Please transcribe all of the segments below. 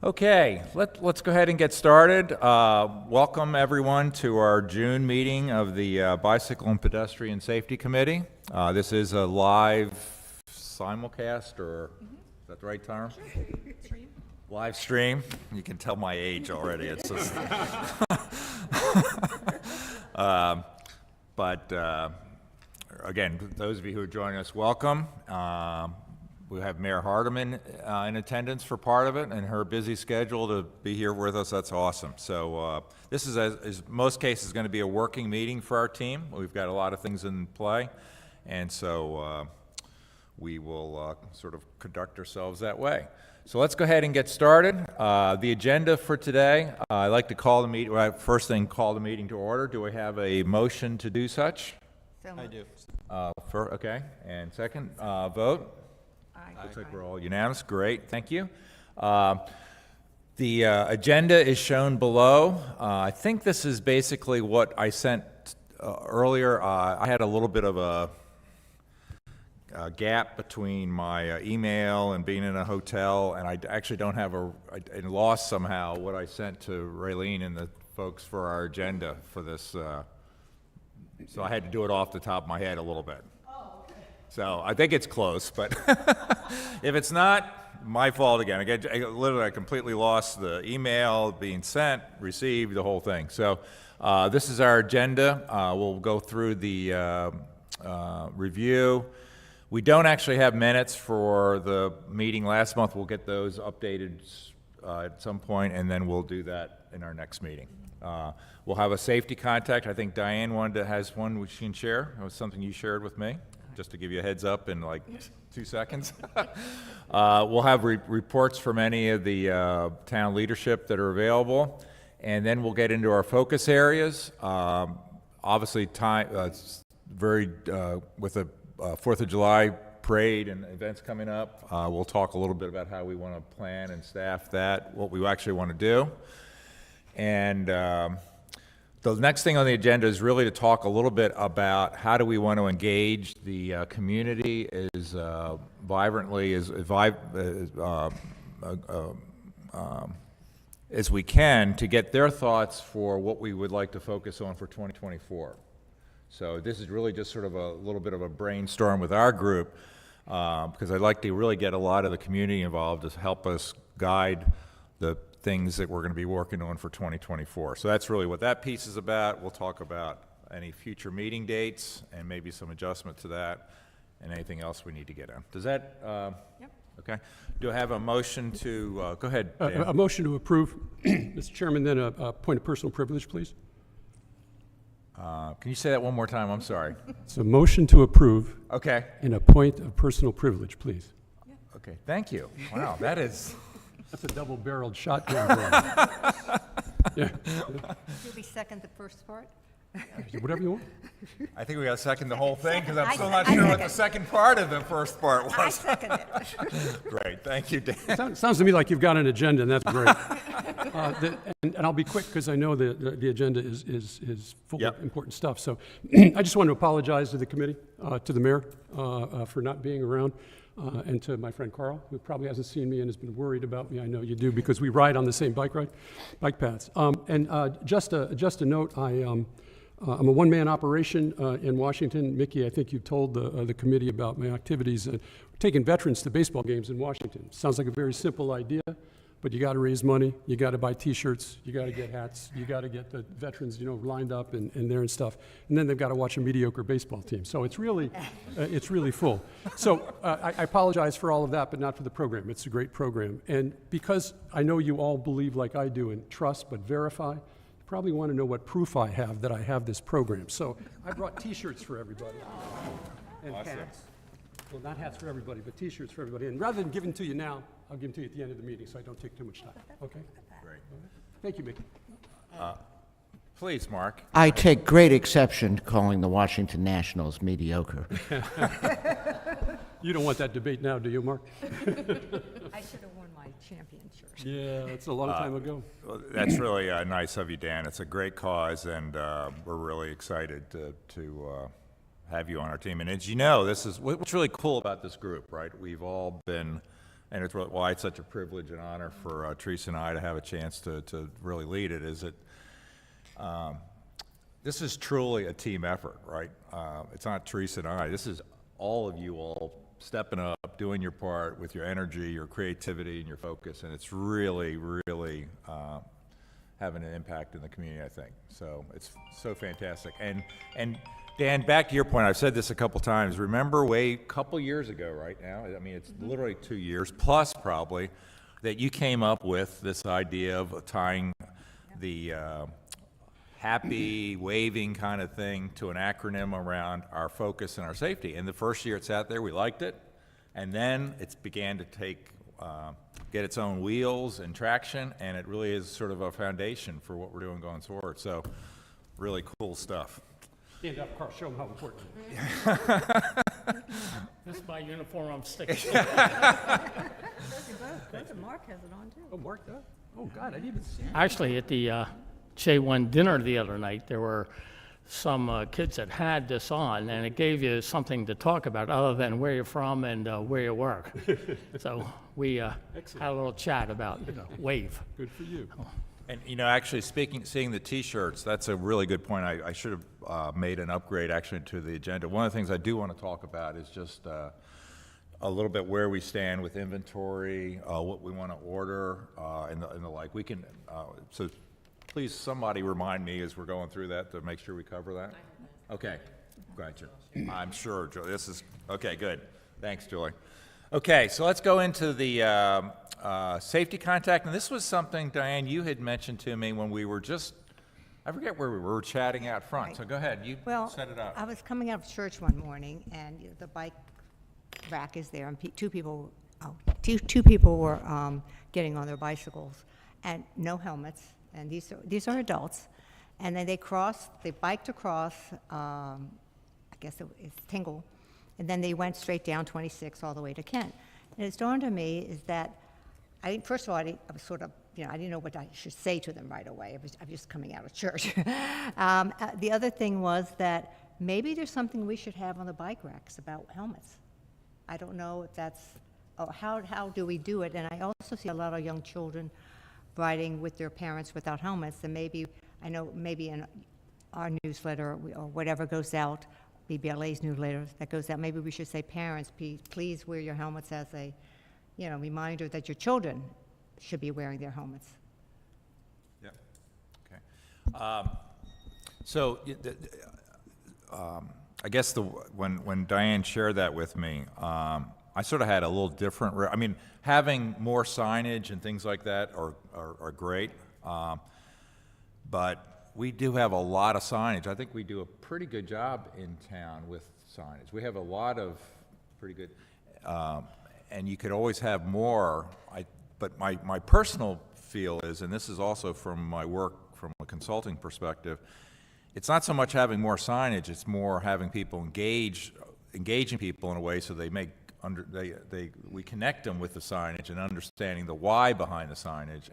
Okay, let's go ahead and get started. Welcome everyone to our June meeting of the Bicycle and Pedestrian Safety Committee. This is a live simulcast, or is that the right term? Stream. Live stream. You can tell my age already. It's just again, those of you who are joining us, welcome. We have Mayor Hardeman in attendance for part of it, and her busy schedule to be here with us. That's awesome. So this is, as most cases, going to be a working meeting for our team. We've got a lot of things in play, and so we will sort of conduct ourselves that way. So let's go ahead and get started. The agenda for today, I'd like to call the meeting, first thing, call the meeting to order. Do I have a motion to do such? I do. Okay, and second, vote? Looks like we're all unanimous. Great, thank you. The agenda is shown below. I think this is basically what I sent earlier. I had a little bit of a gap between my email and being in a hotel, and I actually don't have I lost somehow what I sent to Raylene and the folks for our agenda for this. So I had to do it off the top of my head a little bit. So I think it's close, but if it's not, my fault again. I completely lost the email being sent, received, the whole thing. So this is our agenda. We'll go through the review. We don't actually have minutes for the meeting last month. We'll get those updated at some point, and then we'll do that in our next meeting. We'll have a safety contact. I think Diane has one which she can share. It was something you shared with me, just to give you a heads up in like 2 seconds. We'll have reports from any of the town leadership that are available, and then we'll get into our focus areas. Obviously, with the 4th of July parade and events coming up, we'll talk a little bit about how we want to plan and staff that, what we actually want to do. And the next thing on the agenda is really to talk a little bit about how do we want to engage the community as vibrantly as we can to get their thoughts for what we would like to focus on for 2024. So this is really just sort of a little bit of a brainstorm with our group because I'd like to really get a lot of the community involved to help us guide the things that we're going to be working on for 2024. So that's really what that piece is about. We'll talk about any future meeting dates and maybe some adjustment to that and anything else we need to get in. Does that, Yep. Okay. Do I have a motion to, go ahead, Dan. A motion to approve, Mr. Chairman, then a point of personal privilege, please. Can you say that one more time? I'm sorry. It's a motion to approve Okay. and a point of personal privilege, please. Okay, thank you. Wow, that is... That's a double-barreled shotgun. Yeah. Should we second the first part? Whatever you want. I think we got to second the whole thing because I'm I still not second. sure what the second part of the first part was. I second it. Great, thank you, Dan. Sounds to me like you've got an agenda, and that's great. And I'll be quick because I know the agenda is full Yep. of important stuff. So I just want to apologize to the committee, to the mayor, for not being around, and to my friend Carl, who probably hasn't seen me and has been worried about me. I know you do because we ride on the same bike paths. And just a note, I'm a one-man operation in Washington. Mickey, I think you told the committee about my activities. We're taking veterans to baseball games in Washington. Sounds like a very simple idea, but you got to raise money. You got to buy T-shirts. You got to get hats. You got to get the veterans, lined up and there and stuff. And then they've got to watch a mediocre baseball team. So it's really full. So I apologize for all of that, but not for the program. It's a great program. And because I know you all believe like I do in trust but verify, you probably want to know what proof I have that I have this program. So I brought T-shirts for everybody and Awesome. hats. Well, not hats for everybody, but T-shirts for everybody. And rather than give them to you now, I'll give them to you at the end of the meeting so I don't take too much time. Okay? Great. Thank you, Mickey. Please, Mark. I take great exception to calling the Washington Nationals mediocre. You don't want that debate now, do you, Mark? I should have worn my champion shirt. Yeah, that's a long time ago. Well, that's really nice of you, Dan. It's a great cause, and we're really excited to have you on our team. And as you know, this is what's really cool about this group, right? We've all been and it's why it's such a privilege and honor for Teresa and I to have a chance to really lead it, is that this is truly a team effort, right? It's not Teresa and I. This is all of you all stepping up, doing your part with your energy, your creativity, and your focus, and it's really, really having an impact in the community, I think. So it's so fantastic. And Dan, back to your point, I've said this a couple times. Remember couple years ago right now, I mean, it's literally 2 years plus probably, that you came up with this idea of tying the happy, waving kind of thing to an acronym around our focus and our safety. And the first year it sat there, we liked it. And then it began to get its own wheels and traction, and it really is sort of a foundation for what we're doing going forward. So really cool stuff. Stand up, Carl, show them how important it is. This is my uniform I'm sticking. Those are Mark has it on too. Oh, Mark, that? Oh, God, I didn't even see it. Actually, at the J1 dinner the other night, there were some kids that had this on, and it gave you something to talk about other than where you're from and where you work. So we had a little chat about WAVE. Good for you. And, actually seeing the T-shirts, that's a really good point. I should have made an upgrade actually to the agenda. One of the things I do want to talk about is just a little bit where we stand with inventory, what we want to order, and the like. We can, so please, somebody remind me as we're going through that to make sure we cover that. Okay, gotcha. I'm sure, Julie. This is, okay, good. Thanks, Julie. Okay, so let's go into the safety contact. And this was something, Diane, you had mentioned to me when we were I forget where we were chatting out front. So go ahead, you set it up. I was coming out of church one morning, and the bike rack is there, and two people were getting on their bicycles, and no helmets. And these are adults, and then they biked across, I guess it's Tingle, and then they went straight down 26 all the way to Kent. And it's dawned on me is that, first of all, I was sort of, I didn't know what I should say to them right away. I'm just coming out of church. The other thing was that maybe there's something we should have on the bike racks about helmets. I don't know if that's, how do we do it? And I also see a lot of young children riding with their parents without helmets, and maybe in our newsletter or whatever goes out, BBLA's newsletter that goes out, maybe we should say, parents, please wear your helmets as a, reminder that your children should be wearing their helmets. Yeah. Okay. So I guess when Diane shared that with me, I sort of had a little different. Having more signage and things like that are great, but we do have a lot of signage. I think we do a pretty good job in town with signage. We have a lot of pretty good, and you could always have more. But my personal feel is, and this is also from my work from a consulting perspective, it's not so much having more signage, it's more having people engaging people in a way so they make we connect them with the signage and understanding the why behind the signage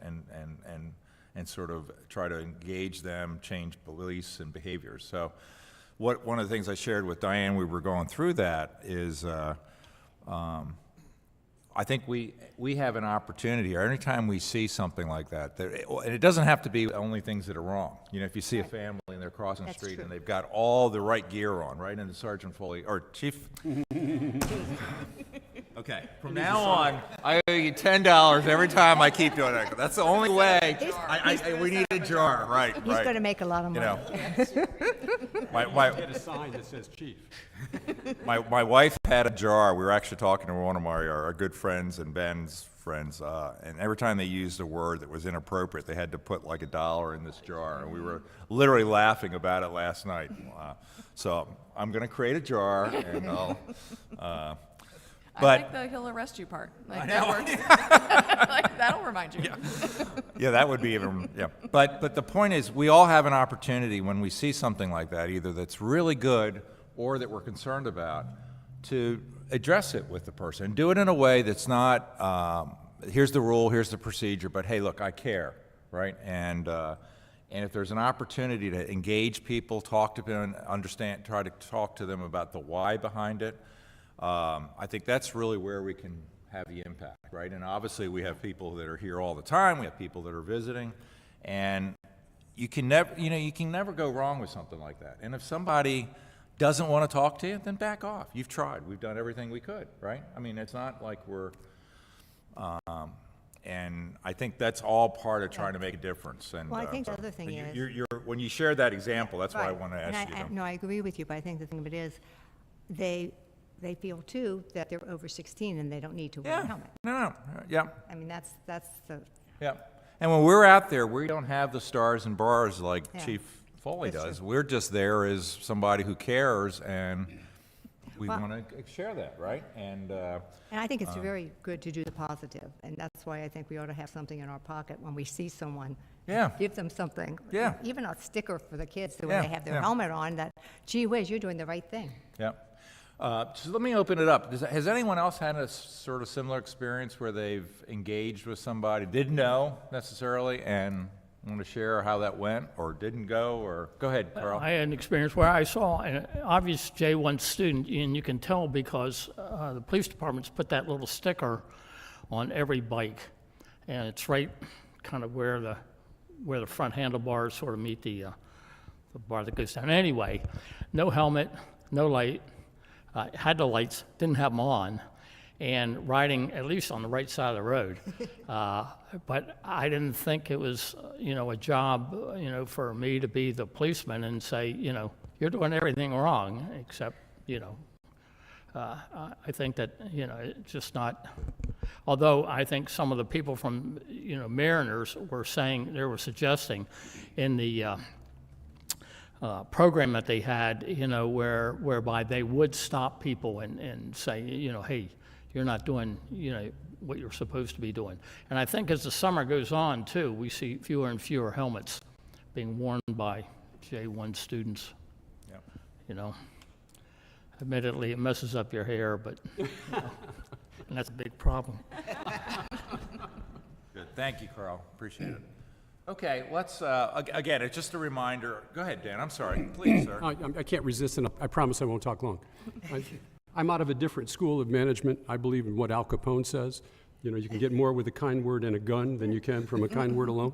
and sort of try to engage them, change beliefs and behaviors. So one of the things I shared with Diane, we were going through that, is I think we have an opportunity here. Anytime we see something like that, and it doesn't have to be only things that are wrong. If you see a family and they're crossing the That's street true. and they've got all the right gear on, right? And the Sergeant Foley, or Chief. Okay, from now on, I owe you $10 every time I keep doing that. That's the only way. We need a jar, right? He's going to make a lot of money. Get a sign that says chief. My wife had a jar. We were actually talking to one of our good friends and Ben's friends, and every time they used a word that was inappropriate, they had to put like $1 in this jar, and we were literally laughing about it last night. So I'm going to create a jar, and I'll. I like the he'll arrest you part. Like, that works. Like, that'll remind you. Yeah, that would be even, yeah. But the point is, we all have an opportunity when we see something like that, either that's really good or that we're concerned about, to address it with the person. Do it in a way that's not, here's the rule, here's the procedure, but hey, look, I care, right? And if there's an opportunity to engage people, talk to them, understand, try to talk to them about the why behind it, I think that's really where we can have the impact, right? And obviously, we have people that are here all the time, we have people that are visiting, and you can never go wrong with something like that. And if somebody doesn't want to talk to you, then back off. You've tried. We've done everything we could, right? I mean, it's not like we're, and I think that's all part of trying to make a difference. And Well, I think the so- other thing but is- you're, when you shared that example, that's why I Right. want to And ask you. No, I agree with you, but I think the thing of it is, they feel too that they're over 16 and they don't need to wear a Yeah, helmet. no, yeah, I mean, that's the, yeah. And when we're out there, we don't have the stars and bars like Yeah. Chief Foley That's does. true. We're just there as somebody who cares, and we Well- want to share that, right? And and I think it's very good to do the positive, and that's why I think we ought to have something in our pocket when we see someone. Yeah. Give them something. Yeah. Even a sticker for the kids, so Yeah, when they have their yeah. helmet on, that, gee whiz, you're doing the right thing. yeah. So let me open it up. Has anyone else had a sort of similar experience where they've engaged with somebody, didn't know necessarily, and want to share how that went, or didn't go, or go ahead, Carl. I had an experience where I saw an obvious J1 student, and you can tell because the police department's put that little sticker on every bike, and it's right kind of where the front handlebars sort of meet the bar that goes down. Anyway, no helmet, no light, had the lights, didn't have them on, and riding at least on the right side of the road. But I didn't think it was, a job, for me to be the policeman and say, you're doing everything wrong, except, I think that, it's just not, although I think some of the people from, Mariners were suggesting in the program that they had, whereby they would stop people and say, hey, you're not doing, what you're supposed to be doing. And I think as the summer goes on, too, we see fewer and fewer helmets being worn by J1 students. Yeah. Admittedly, it messes up your hair, but, and that's a big problem. Good. Thank you, Carl. Appreciate it. Okay, let's, again, it's just a reminder. Go ahead, Dan. I'm sorry. Please, sir. I can't resist, and I promise I won't talk long. I'm out of a different school of management. I believe in what Al Capone says. You can get more with a kind word and a gun than you can from a kind word alone.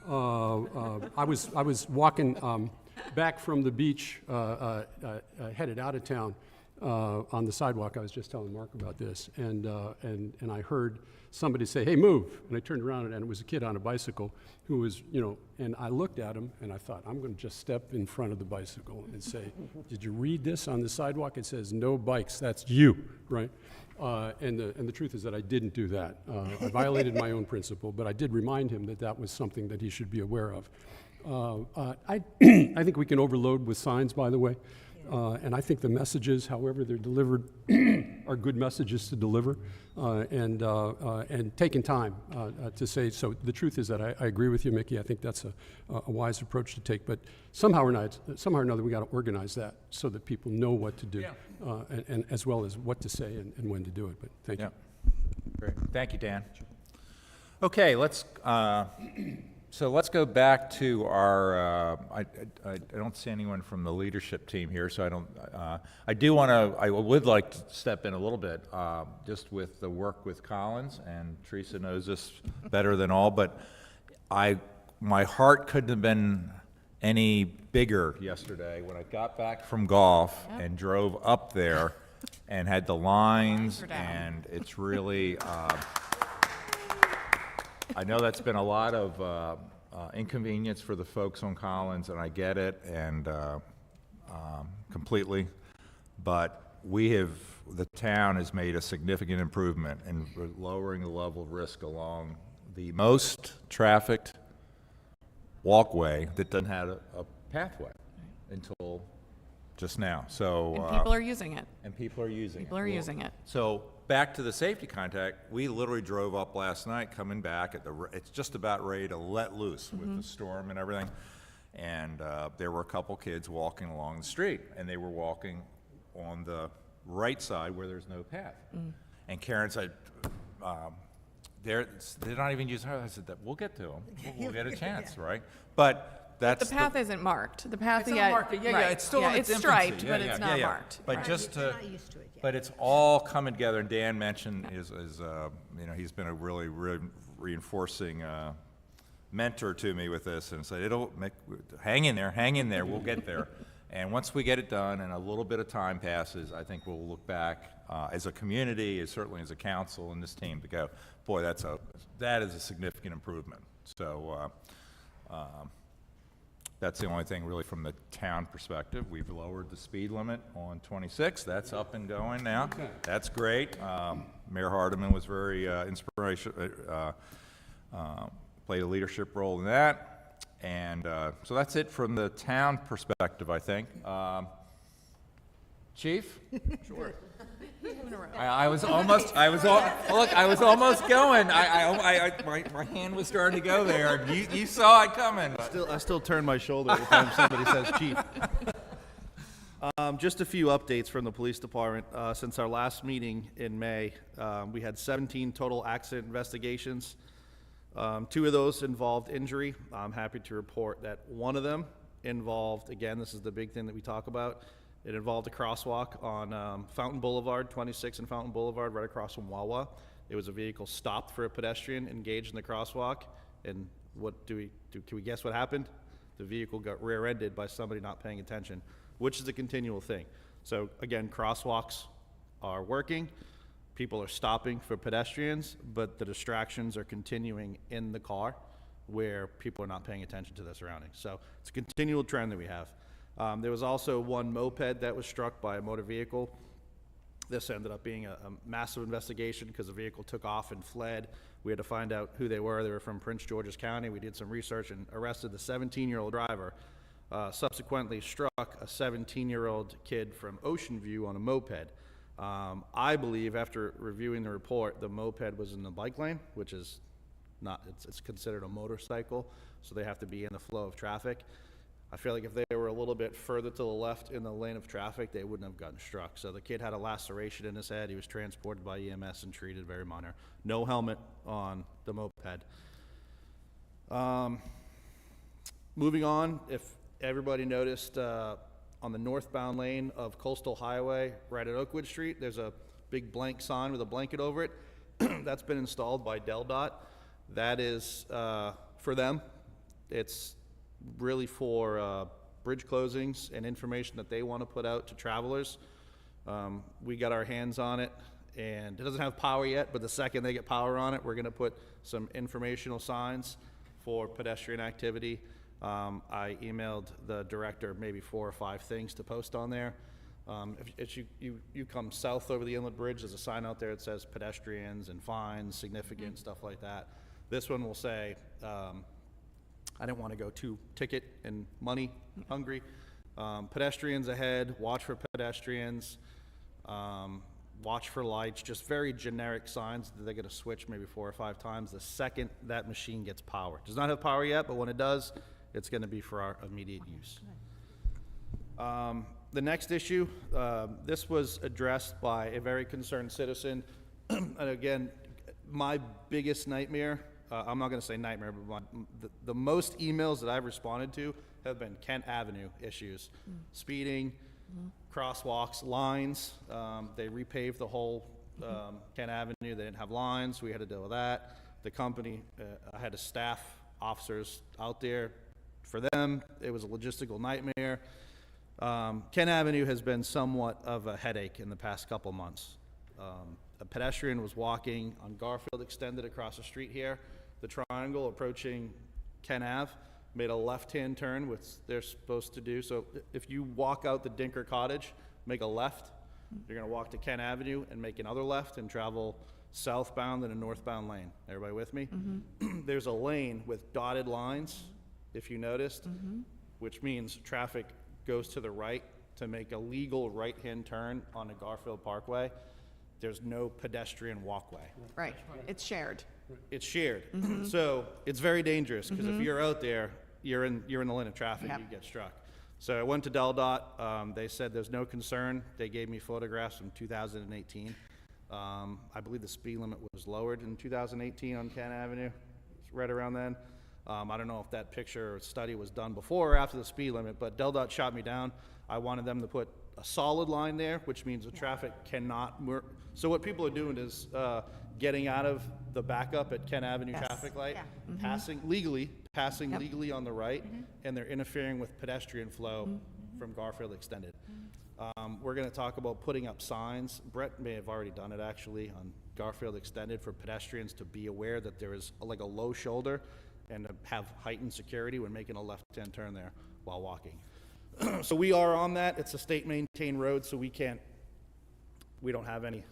I was walking back from the beach, headed out of town on the sidewalk. I was just telling Mark about this, and I heard somebody say, "Hey, move!" And I turned around, and it was a kid on a bicycle who was, and I looked at him, and I thought, I'm going to just step in front of the bicycle and say, "Did you read this on the sidewalk? It says no bikes. That's you, right?" And the truth is that I didn't do that. I violated my own principle, but I did remind him that that was something that he should be aware of. I think we can overload with signs, by the way. And I think the messages, however they're delivered, are good messages to deliver, and taking time to say. So the truth is that I agree with you, Mickey. I think that's a wise approach to take. But somehow or another, we got to organize that so that people know what to do, and as well as what to say and when to do it. But thank you. Great. Thank you, Dan. Okay, so let's go back to our, I don't see anyone from the leadership team here, so I would like to step in a little bit, just with the work with Collins, and Teresa knows this better than all, but my heart couldn't have been any bigger yesterday when I got back from golf and drove up there and had the lines, are down. and it's really, I know that's been a lot of inconvenience for the folks on Collins, and I get it, and completely. But the town has made a significant improvement in lowering the level of risk along the most trafficked walkway that doesn't have a pathway until just now. So And people are using it. people are using it. People are using it. So back to the safety contact, we literally drove up last night, coming back it's just about ready to let loose with the storm and everything. And there were a couple kids walking along the street, and they were walking on the right side where there's no path. And Karen said, they're not even using her. I said, we'll get to them. We'll get a chance, right? But that's The path isn't marked. The path, It's not yeah, marked, yeah, right. it's still in its it's infancy. striped, Yeah, but yeah, it's yeah, not yeah. marked. But right. just They're to, not used to it yet. but it's all coming together, and Dan mentioned he's been a really reinforcing mentor to me with this, and said, hang in there, we'll get there. And once we get it done and a little bit of time passes, I think we'll look back as a community, certainly as a council and this team, to go, boy, that is a significant improvement. So that's the only thing really from the town perspective. We've lowered the speed limit on 26. That's up and going now. That's great. Mayor Hardeman was very inspirational, played a leadership role in that. And so that's it from the town perspective, I think. Chief? Sure. I was almost going. My hand was starting to go there, and you saw it coming. I still turn my shoulder every time somebody says chief. Just a few updates from the police department. Since our last meeting in May, we had 17 total accident investigations. 2 of those involved injury. I'm happy to report that one of them involved, again, this is the big thing that we talk about, it involved a crosswalk on Fountain Boulevard, 26 and Fountain Boulevard, right across from Wawa. It was a vehicle stopped for a pedestrian engaged in the crosswalk, and can we guess what happened? The vehicle got rear-ended by somebody not paying attention, which is a continual thing. So again, crosswalks are working. People are stopping for pedestrians, but the distractions are continuing in the car where people are not paying attention to their surroundings. So it's a continual trend that we have. There was also one moped that was struck by a motor vehicle. This ended up being a massive investigation because the vehicle took off and fled. We had to find out who they were. They were from Prince George's County. We did some research and arrested the 17-year-old driver. Subsequently struck a 17-year-old kid from Ocean View on a moped. I believe, after reviewing the report, the moped was in the bike lane, which is not, it's considered a motorcycle, so they have to be in the flow of traffic. I feel like if they were a little bit further to the left in the lane of traffic, they wouldn't have gotten struck. So the kid had a laceration in his head. He was transported by EMS and treated, very minor. No helmet on the moped. Moving on, if everybody noticed, on the northbound lane of Coastal Highway, right at Oakwood Street, there's a big blank sign with a blanket over it. That's been installed by DelDOT. That is for them. It's really for bridge closings and information that they want to put out to travelers. We got our hands on it, and it doesn't have power yet, but the second they get power on it, we're going to put some informational signs for pedestrian activity. I emailed the director maybe 4 or 5 things to post on there. If you come south over the Inlet Bridge, there's a sign out there that says pedestrians and fines, significant, stuff like that. This one will say, I didn't want to go too ticket and money hungry. Pedestrians ahead, watch for pedestrians, watch for lights, just very generic signs that they're going to switch maybe 4 or 5 times the second that machine gets power. Does not have power yet, but when it does, it's going to be for our immediate use. The next issue, this was addressed by a very concerned citizen. And again, my biggest nightmare, I'm not going to say nightmare, but the most emails that I've responded to have been Kent Avenue issues. Speeding, crosswalks, lines. They repaved the whole Kent Avenue. They didn't have lines. We had to deal with that. The company, I had to staff officers out there. For them, it was a logistical nightmare. Kent Avenue has been somewhat of a headache in the past couple months. A pedestrian was walking on Garfield Extended across the street here. The triangle approaching Kent Ave made a left-hand turn, which they're supposed to do. So if you walk out the Dinker Cottage, make a left, you're gonna walk to Kent Avenue and make another left and travel southbound in a northbound lane. Everybody with me? There's a lane with dotted lines, if you noticed, which means traffic goes to the right to make a legal right-hand turn on the Garfield Parkway. There's no pedestrian walkway. Right, it's shared. It's shared. So it's very dangerous because if you're out there, you're in the lane of traffic, Yep. you get struck. So I went to DelDOT. They said there's no concern. They gave me photographs from 2018. I believe the speed limit was lowered in 2018 on Kent Avenue, right around then. I don't know if that picture or study was done before or after the speed limit, but DelDOT shot me down. I wanted them to put a solid line there, which means the traffic cannot, so what people are doing is getting out of the backup at Kent Avenue Yes. traffic light, Yeah. passing legally Yep. on the right, and they're interfering with pedestrian flow from Garfield Extended. We're gonna talk about putting up signs. Brett may have already done it actually on Garfield Extended for pedestrians to be aware that there is like a low shoulder and to have heightened security when making a left-hand turn there while walking. So we are on that. It's a state-maintained road, so we don't have any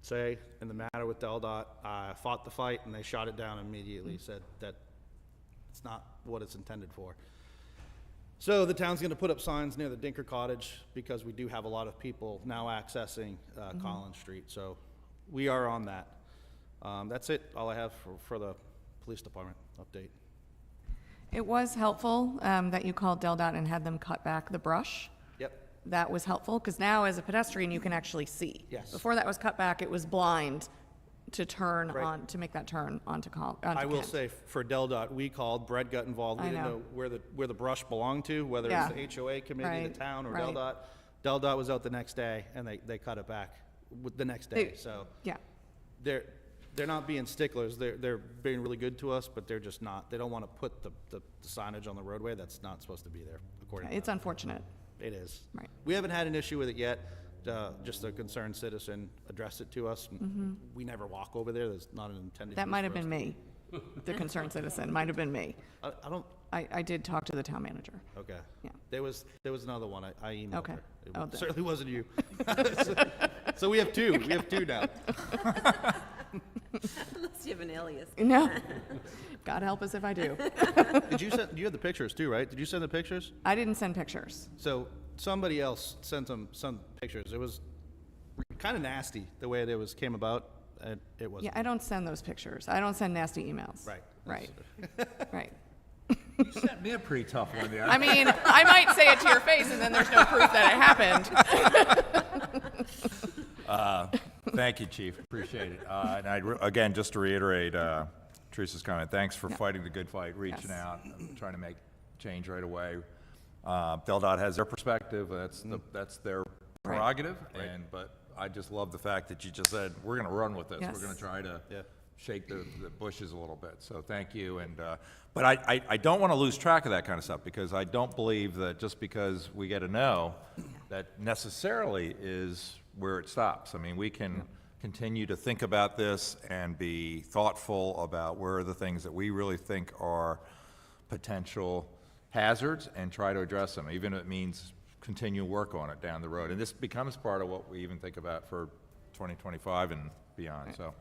say in the matter with DelDOT. I fought the fight and they shot it down immediately, said that it's not what it's intended for. So the town's gonna put up signs near the Dinker Cottage because we do have a lot of people now accessing Collins Street, so we are on that. That's it, all I have for the police department update. It was helpful that you called DelDOT and had them cut back the brush. Yep, That was helpful, because now as a pedestrian, you can actually see. Yes. Before that was cut back, it was blind to turn Right. on, to make that turn onto I will Kent. say, for DelDOT, we called, Brett got involved, we I didn't know. know where the brush belonged to, whether it Yeah. was the HOA committee, Right, the town, or right. DelDOT. DelDOT was out the next day, and they cut it back the next day, They- so. Yeah, They're not being sticklers, they're being really good to us, but they're just not, they don't wanna put the signage on the roadway that's not supposed to be there, according to it's them. unfortunate. It is. Right. We haven't had an issue with it yet, just a concerned citizen addressed it to us. We never walk over there, there's not an intended. Mm-hmm. That use might for have us been to- me, the concerned citizen, might have been me. I don't, I did talk to the town manager. okay. Yeah. There was another one, I emailed Okay. her. It Oh, then. certainly wasn't you. So we have two now. Unless you have an alias. No, God help us if I do. You had the pictures too, right? Did you send the pictures? I didn't send pictures. So somebody else sent some pictures. It was kind of nasty the way it came about, and it wasn't. Yeah, I don't send those pictures. I don't send nasty emails. Right. Right, right. You sent me a pretty tough one there. I mean, I might say it to your face and then there's no proof that it happened. Thank you, Chief, appreciate it. And again, just to reiterate Teresa's comment, thanks for fighting the good fight, reaching Yes. out, and trying to make change right away. DelDOT has their perspective, that's their prerogative, but I just love the fact that you just said, we're gonna run with this. Yes. We're gonna try to Yeah. shake the bushes a little bit, so thank you. And but I don't want to lose track of that kind of stuff, because I don't believe that just because we get a no, that necessarily is where it stops. I mean, we can continue to think about this and be thoughtful about where are the things that we really think are potential hazards and try to address them, even if it means continue work on it down the road. And this becomes part of what we even think about for 2025 and beyond, so.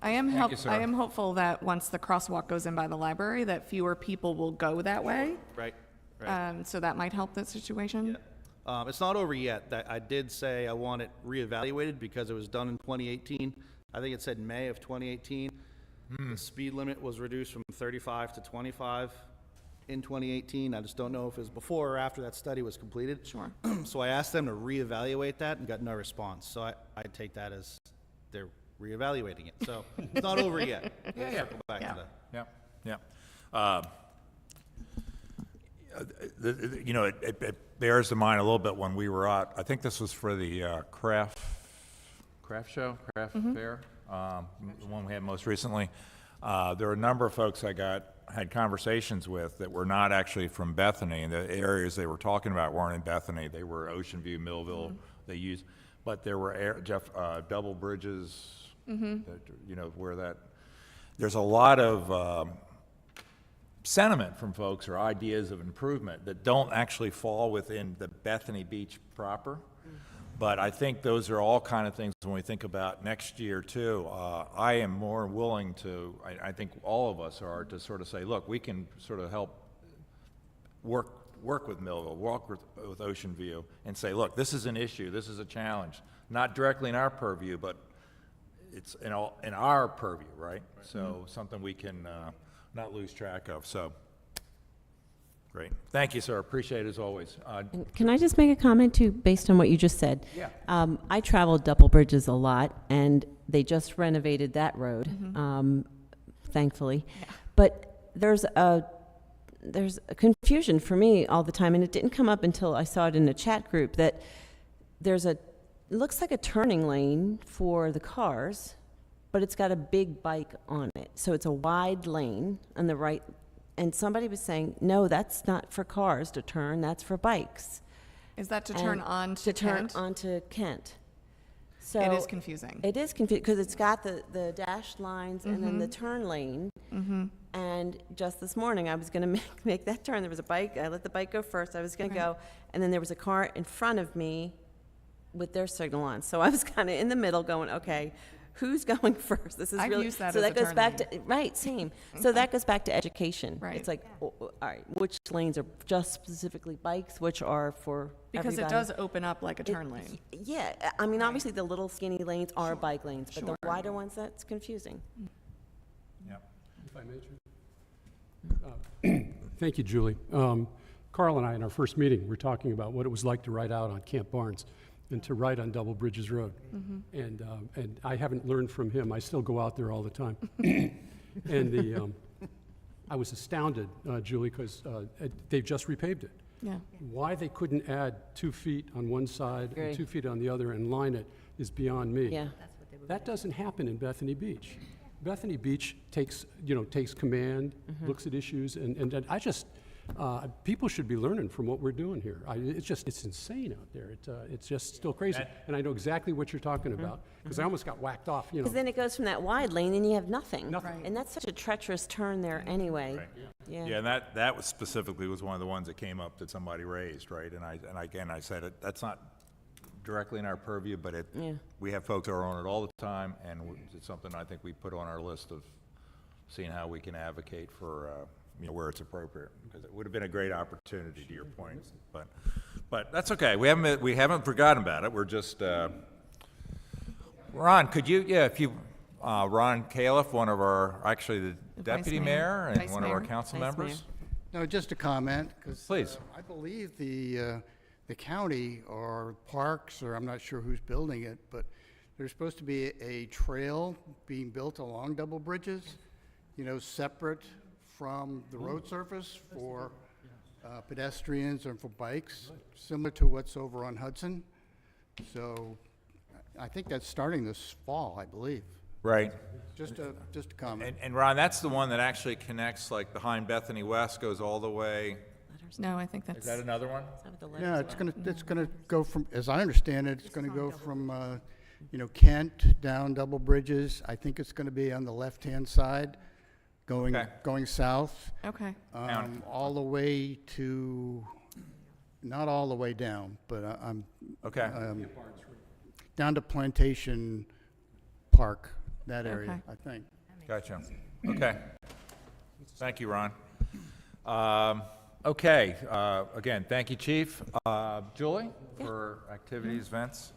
I am Thank you, sir. I am hopeful that once the crosswalk goes in by the library, that fewer people will go that way. Right. So that might help the situation. It's not over yet. I did say I want it reevaluated because it was done in 2018. I think it said May of 2018. The speed limit was reduced from 35 to 25 in 2018. I just don't know if it was before or after that study was completed. Sure. So I asked them to reevaluate that and got no response. So I take that as they're reevaluating it. So it's not over yet. We'll circle back to that. Yeah. You know, it bears in mind a little bit when we were out, I think this was for the craft fair, the one we had most recently. There were a number of folks I had conversations with that were not actually from Bethany, and the areas they were talking about weren't in Bethany. They were Ocean View, Millville, they used, but there were, double bridges, that, you know, there's a lot of sentiment from folks or ideas of improvement that don't actually fall within the Bethany Beach proper. But I think those are all kind of things when we think about next year too. I am more willing to, I think all of us are, to sort of say, look, we can sort of help work with Millville, work with Ocean View, and say, look, this is an issue, this is a challenge, not directly in our purview, but it's in our purview, right? So something we can not lose track of, so. Great. Thank you, sir. Appreciate it as always. And can I just make a comment too, based on what you just said? Yeah. I travel double bridges a lot, and they just renovated that road, thankfully. But there's a confusion for me all the time, and it didn't come up until I saw it in a chat group, that it looks like a turning lane for the cars, but it's got a big bike on it. So it's a wide lane on the right, and somebody was saying, no, that's not for cars to turn, that's for bikes. Is that to turn And on to turn Kent? onto Kent. So It is confusing. It is confusing because it's got the dashed lines and then the turn lane. And just this morning, I was going to make that turn. There was a bike. I let the bike go first. I was going to go, and then there was a car in front of me with their signal on. So I was kind of in the middle, going, okay, who's going first? This is I've really used that so as that a goes turn back lane. to right, same. So that goes back to education. Right. It's like, all right, which lanes are just specifically bikes, which are for Because everybody? it does open up like a turn lane. Yeah, I mean, obviously, the little skinny lanes are bike lanes, but the wider ones, that's confusing. Yep. If I may, Chair? Thank you, Julie. Carl and I, in our first meeting, were talking about what it was like to ride out on Camp Barnes and to ride on Double Bridges Road. And I haven't learned from him. I still go out there all the time. And I was astounded, Julie, because they've just repaved it. Yeah. Why they couldn't add 2 feet on one side Agree. and 2 feet on the other and line it is beyond me. Yeah. That doesn't happen in Bethany Beach. Bethany Beach takes command, looks at issues, and I just, people should be learning from what we're doing here. It's insane out there. It's just still crazy. And I know exactly what you're talking about, because I almost got whacked off, Because then it goes from that wide lane and you have nothing. Nothing. Right. And that's such a treacherous turn there anyway. Right. Yeah. Yeah, and that was specifically was one of the ones that came up that somebody raised, right? And I said, that's not directly in our purview, but Yeah. we have folks who are on it all the time, and it's something I think we put on our list of seeing how we can advocate for, where it's appropriate, because it would have been a great opportunity, to your point. But that's okay. We haven't forgotten about it. We're just, Ron, could you, Ron Califf, one of our, actually the deputy mayor and Vice one of our mayor. council Vice members. mayor. No, just a comment, because Please. I believe the county or parks, or I'm not sure who's building it, but there's supposed to be a trail being built along Double Bridges, separate from the road surface for pedestrians and for bikes, similar to what's over on Hudson. So I think that's starting this fall, I believe. Right. Just a comment. And Ron, that's the one that actually connects, like, behind Bethany West, goes all the way. No, I think Is that's, that another one? Is that what the letter Yeah, said? it's gonna go from, as I understand it, it's gonna go from, Kent down Double Bridges. I think it's gonna be on the left-hand side, Okay. going south, okay. all the way to, not all the way down, but I'm, Okay. down to Plantation Park, that area, Okay. I think. Gotcha. Okay. Thank you, Ron. Okay, again, thank you, Chief. Julie, for activities, events?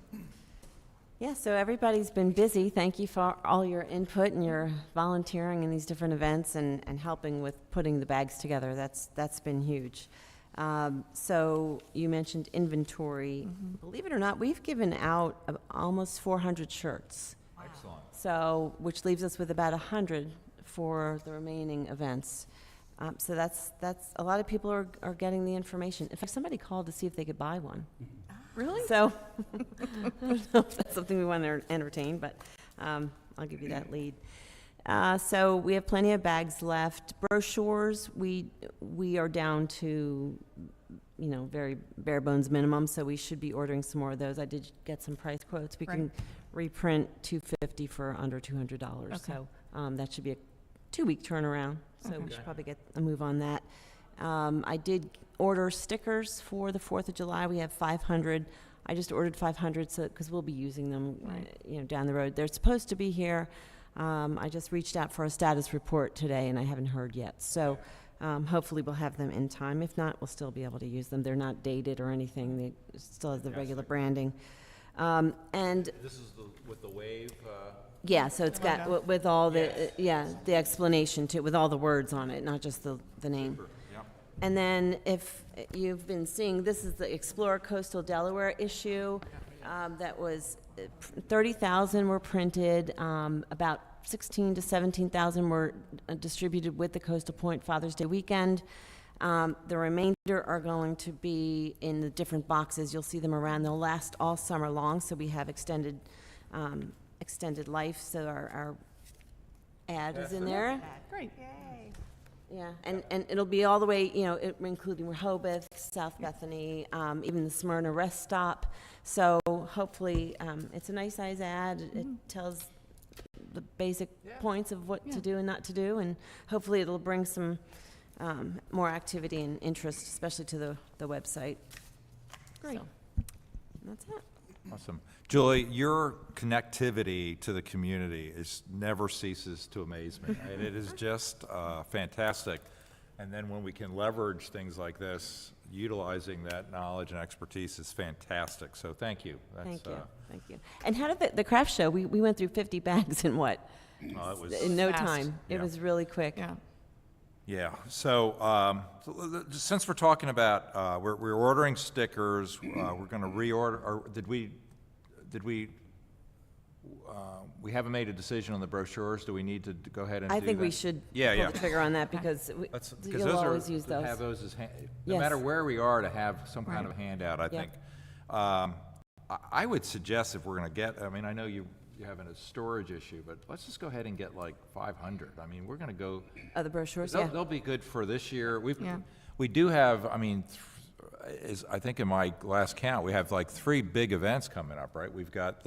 Yeah, so everybody's been busy. Thank you for all your input and your volunteering in these different events and helping with putting the bags together. That's been huge. So you mentioned inventory. Believe it or not, we've given out almost 400 shirts. Excellent. So, which leaves us with about 100 for the remaining events. So that's a lot of people are getting the information. In fact, somebody called to see if they could buy one. Really? So, I don't know if that's something we want to entertain, but I'll give you that lead. So we have plenty of bags left. Brochures, we are down to, very bare bones minimum, so we should be ordering some more of those. I did get some price quotes. We can reprint $250 for under $200. Okay. So that should be a 2-week turnaround, so we should probably get a move on that. I did order stickers for the 4th of July. We have 500. I just ordered 500 because we'll be using them, down the road. They're supposed to be here. I just reached out for a status report today, and I haven't heard yet. So hopefully we'll have them in time. If not, we'll still be able to use them. They're not dated or anything. They still have the regular branding. And This is with the wave, yeah, so it's got with all the the explanation to with all the words on it, not just the name. Yep. And then if you've been seeing, this is the Explore Coastal Delaware issue that was 30,000 were printed. About 16 to 17,000 were distributed with the Coastal Point Father's Day weekend. The remainder are going to be in the different boxes. You'll see them around. They'll last all summer long, so we have extended life. So our ad is in there. Great. Yeah, and it'll be all the way, including Rehoboth, South Bethany, even the Smyrna rest stop. So hopefully, it's a nice size ad. It tells the basic points of what to do and not to do, and hopefully it'll bring some more activity and interest, especially to the website. Great. So, that's it. Awesome. Julie, your connectivity to the community never ceases to amaze me. And it is just fantastic. And then when we can leverage things like this, utilizing that knowledge and expertise is fantastic. So thank you. Thank you. And how did the craft show, we went through 50 bags in what? It was, In no Fast. time. It Yeah. was really quick. Yeah. yeah. So since we're talking about, we're ordering stickers, we're going to reorder, or we haven't made a decision on the brochures. Do we need to go ahead and do I that? think we should Yeah, pull the trigger on that because Because you'll always use those. Have those as, no Yes. matter where we are, to have some kind of handout, I Yeah. think. I would suggest if we're going to get, I mean, I know you have a storage issue, but let's just go ahead and get like 500. I mean, we're going to go, The brochures, they'll be good for this year. Yeah. We do have, I mean, I think in my last count, we have like 3 big events coming up, right? We've got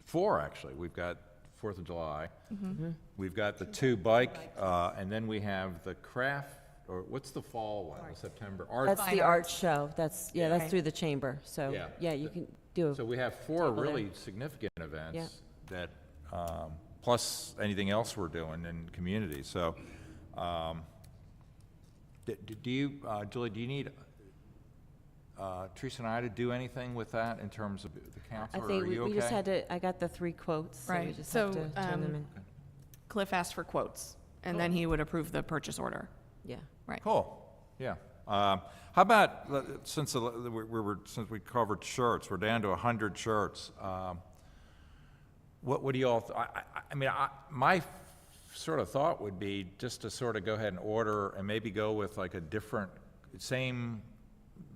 4 actually. We've got 4th of July. We've got the 2 bike, and then we have the craft, or what's the fall one, the September? Art. That's the art show. That's Right. through the chamber. So, Yeah. you can do So we have 4 Table there. really significant events that, plus anything else we're doing in community. So, do you, Julie, do you need Teresa and I to do anything with that in terms of the council, I or think are we you okay? just had to, I got the 3 quotes. So we Right. just So, have to turn them in. Cliff asked for quotes, and then he would approve the purchase order. Yeah. Right. Cool, yeah. How about, since since we covered shirts, we're down to 100 shirts. What do you all, I mean, my sort of thought would be just to sort of go ahead and order and maybe go with like a different, same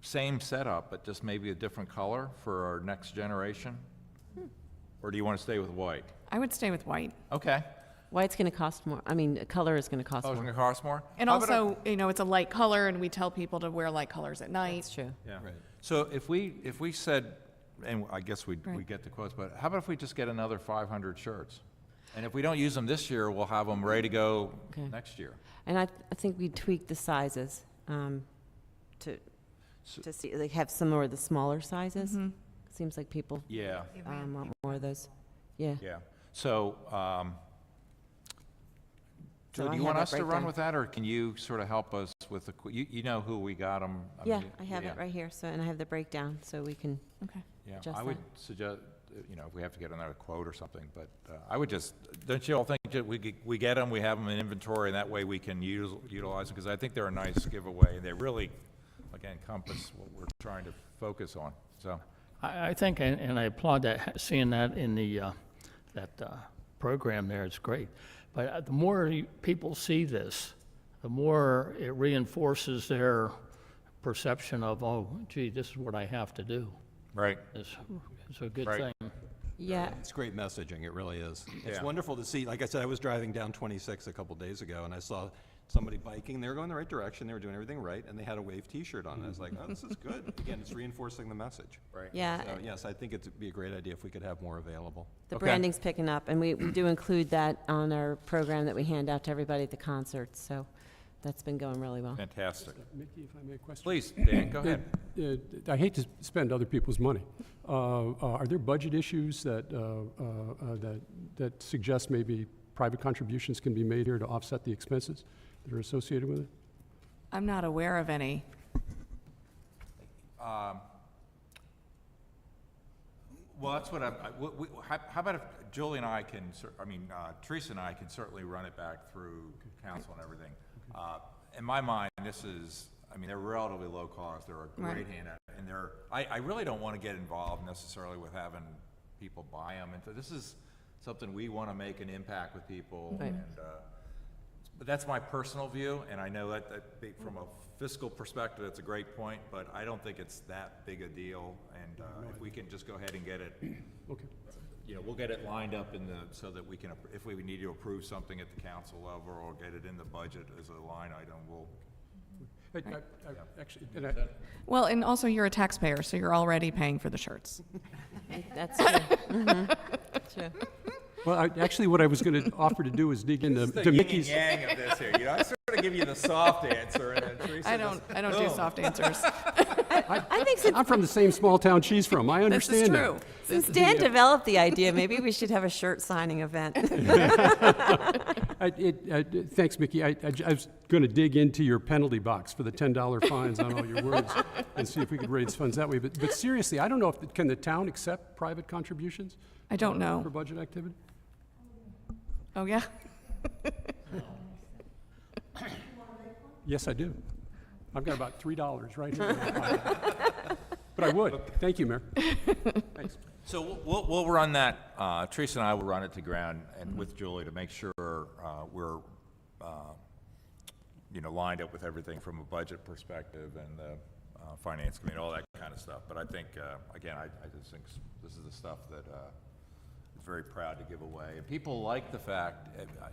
setup, but just maybe a different color for our next generation? Or do you want to stay with white? I would stay with white. Okay. White's going to cost more. I mean, color is going to cost Oh, it's more. going to cost more? And How about also, it's a light color, and we tell people to wear light colors at night. That's true. Yeah. So if we said, and I guess we Right. get the quotes, but how about if we just get another 500 shirts? And if we don't use them this year, we'll have them ready to go Okay. next year. And I think we tweaked the sizes to see, they have some more of the smaller sizes. Seems like people Yeah, want more of those. Yeah. yeah. So, So Julie, I do you have want that us to run breakdown. with that, or can you sort of help us with the, you know who we got them? Yeah, I have it right here. So, and I have the breakdown, so we can. Okay. Yeah, adjust I would that. suggest, if we have to get another quote or something, but I would just, don't you all think that we get them, we have them in inventory, and that way we can utilize them? Because I think they're a nice giveaway, and they really, again, encompass what we're trying to focus on, so. I think, and I applaud that, seeing that in the, program there, it's great. But the more people see this, the more it reinforces their perception of, oh, gee, this is what I have to do. Right. It's a good Right. thing. Yeah. It's great messaging, it really is. It's Yeah. wonderful to see, like I said, I was driving down 26 a couple days ago, and I saw somebody biking, they were going the right direction, they were doing everything right, and they had a Wave T-shirt on. I was like, oh, this is good. Again, it's reinforcing the message. Right. Yeah. So, yes, I think it'd be a great idea if we could have more available. The Okay. branding's picking up, and we do include that on our program that we hand out to everybody at the concerts. So that's been going really well. Fantastic. Mickey, if I may question. Please, Dan, go ahead. I hate to spend other people's money. Are there budget issues that suggest maybe private contributions can be made here to offset the expenses that are associated with it? I'm not aware of any. Well, that's what how about if Julie and I can, Teresa and I can certainly run it back through council and everything. In my mind, they're relatively low cost, they're a great Right. handout, and I really don't want to get involved necessarily with having people buy them, and so this is something we want to make an impact with people. Right. And, but that's my personal view, and I know from a fiscal perspective, it's a great point, but I don't think it's that big a deal. And if we can just go ahead and get it, Okay. we'll get it lined up so that we can, if we need to approve something at the council level or get it in the budget as a line item, we'll. Actually, Well, and also you're a taxpayer, so you're already paying for the shirts. That's true. True. well, actually, what I was going to offer to do is dig into The to yin Mickey's. and yang of this here. I sort of give you the soft answer, and then Teresa I don't do boom. soft answers. I think since, I'm from the same small town she's from. I This understand is that. true. since Dan developed the idea, maybe we should have a shirt signing event. Thanks, Mickey. I was going to dig into your penalty box for the $10 fines on all your words and see if we could raise funds that way. But seriously, I don't know can the town accept private contributions I don't for know. budget activity? Oh, yeah? Yes, I do. I've got about $3 right here. In my pocket. But I would. Thank you, Mayor. Thanks. So we'll run that, Teresa and I will run it to ground and with Julie to make sure we're, lined up with everything from a budget perspective and the finance committee, all that kind of stuff. But I think, again, I just think this is the stuff that is very proud to give away. And people like the fact, I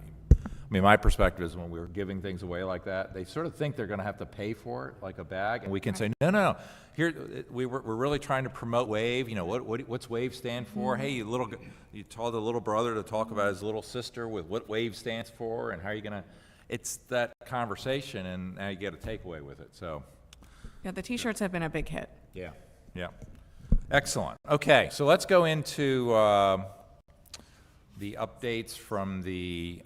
mean, my perspective is when we're giving things away like that, they sort of think they're going to have to pay for it, like a bag, and we can say, no. Here, we're really trying to promote WAVE. What's WAVE stand for? Hey, you told the little brother to talk about his little sister with what WAVE stands for, and how are you going to? It's that conversation, and now you get a takeaway with it. So, Yeah, the T-shirts have been a big hit. yeah, excellent. Okay, so let's go into the updates from the.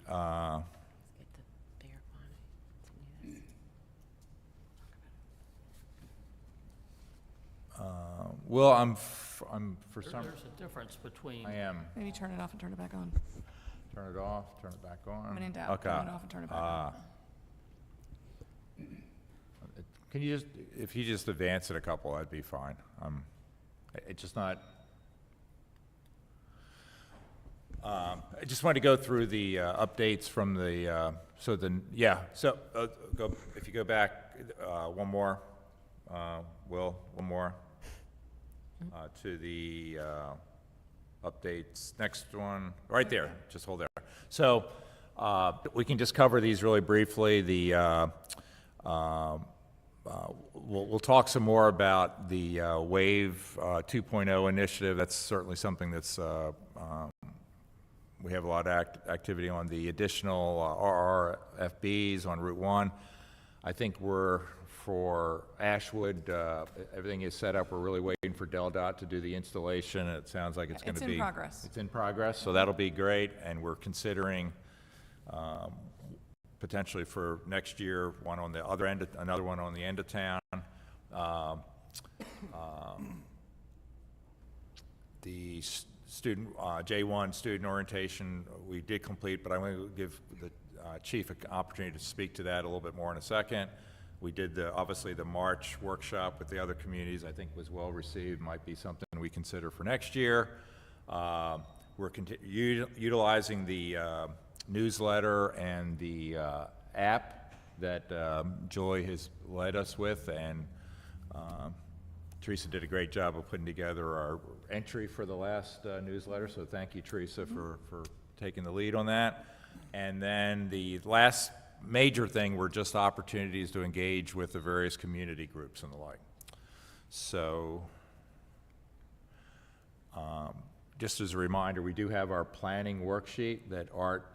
Well, I'm for some. There's a difference between. I am. Maybe turn it off and turn it back on. Turn it off. Turn it back on. When in doubt, Okay. turn it off and turn it back on. Can you if you just advance it a couple, that'd be fine. It's just not. I just wanted to go through the updates from the. Go if you go back one more, Will, one more to the updates. Next one, right there. Just hold there. So we can just cover these really briefly. We'll talk some more about the WAVE 2.0 initiative. That's certainly something that's we have a lot of activity on. The additional RRFBs on Route 1. I think for Ashwood, everything is set up. We're really waiting for DelDOT to do the installation. It sounds like it's going to be. It's in progress. It's in progress, so that'll be great. And we're considering potentially for next year, one on the other end, another one on the end of town. The student, J1 student orientation, we did complete, but I'm going to give the chief an opportunity to speak to that a little bit more in a second. We did obviously the March workshop with the other communities, I think was well received, might be something we consider for next year. We're utilizing the newsletter and the app that Joy has led us with, and Teresa did a great job of putting together our entry for the last newsletter, so thank you, Teresa, for taking the lead on that. And then the last major thing were just opportunities to engage with the various community groups and the like. So just as a reminder, we do have our planning worksheet that Art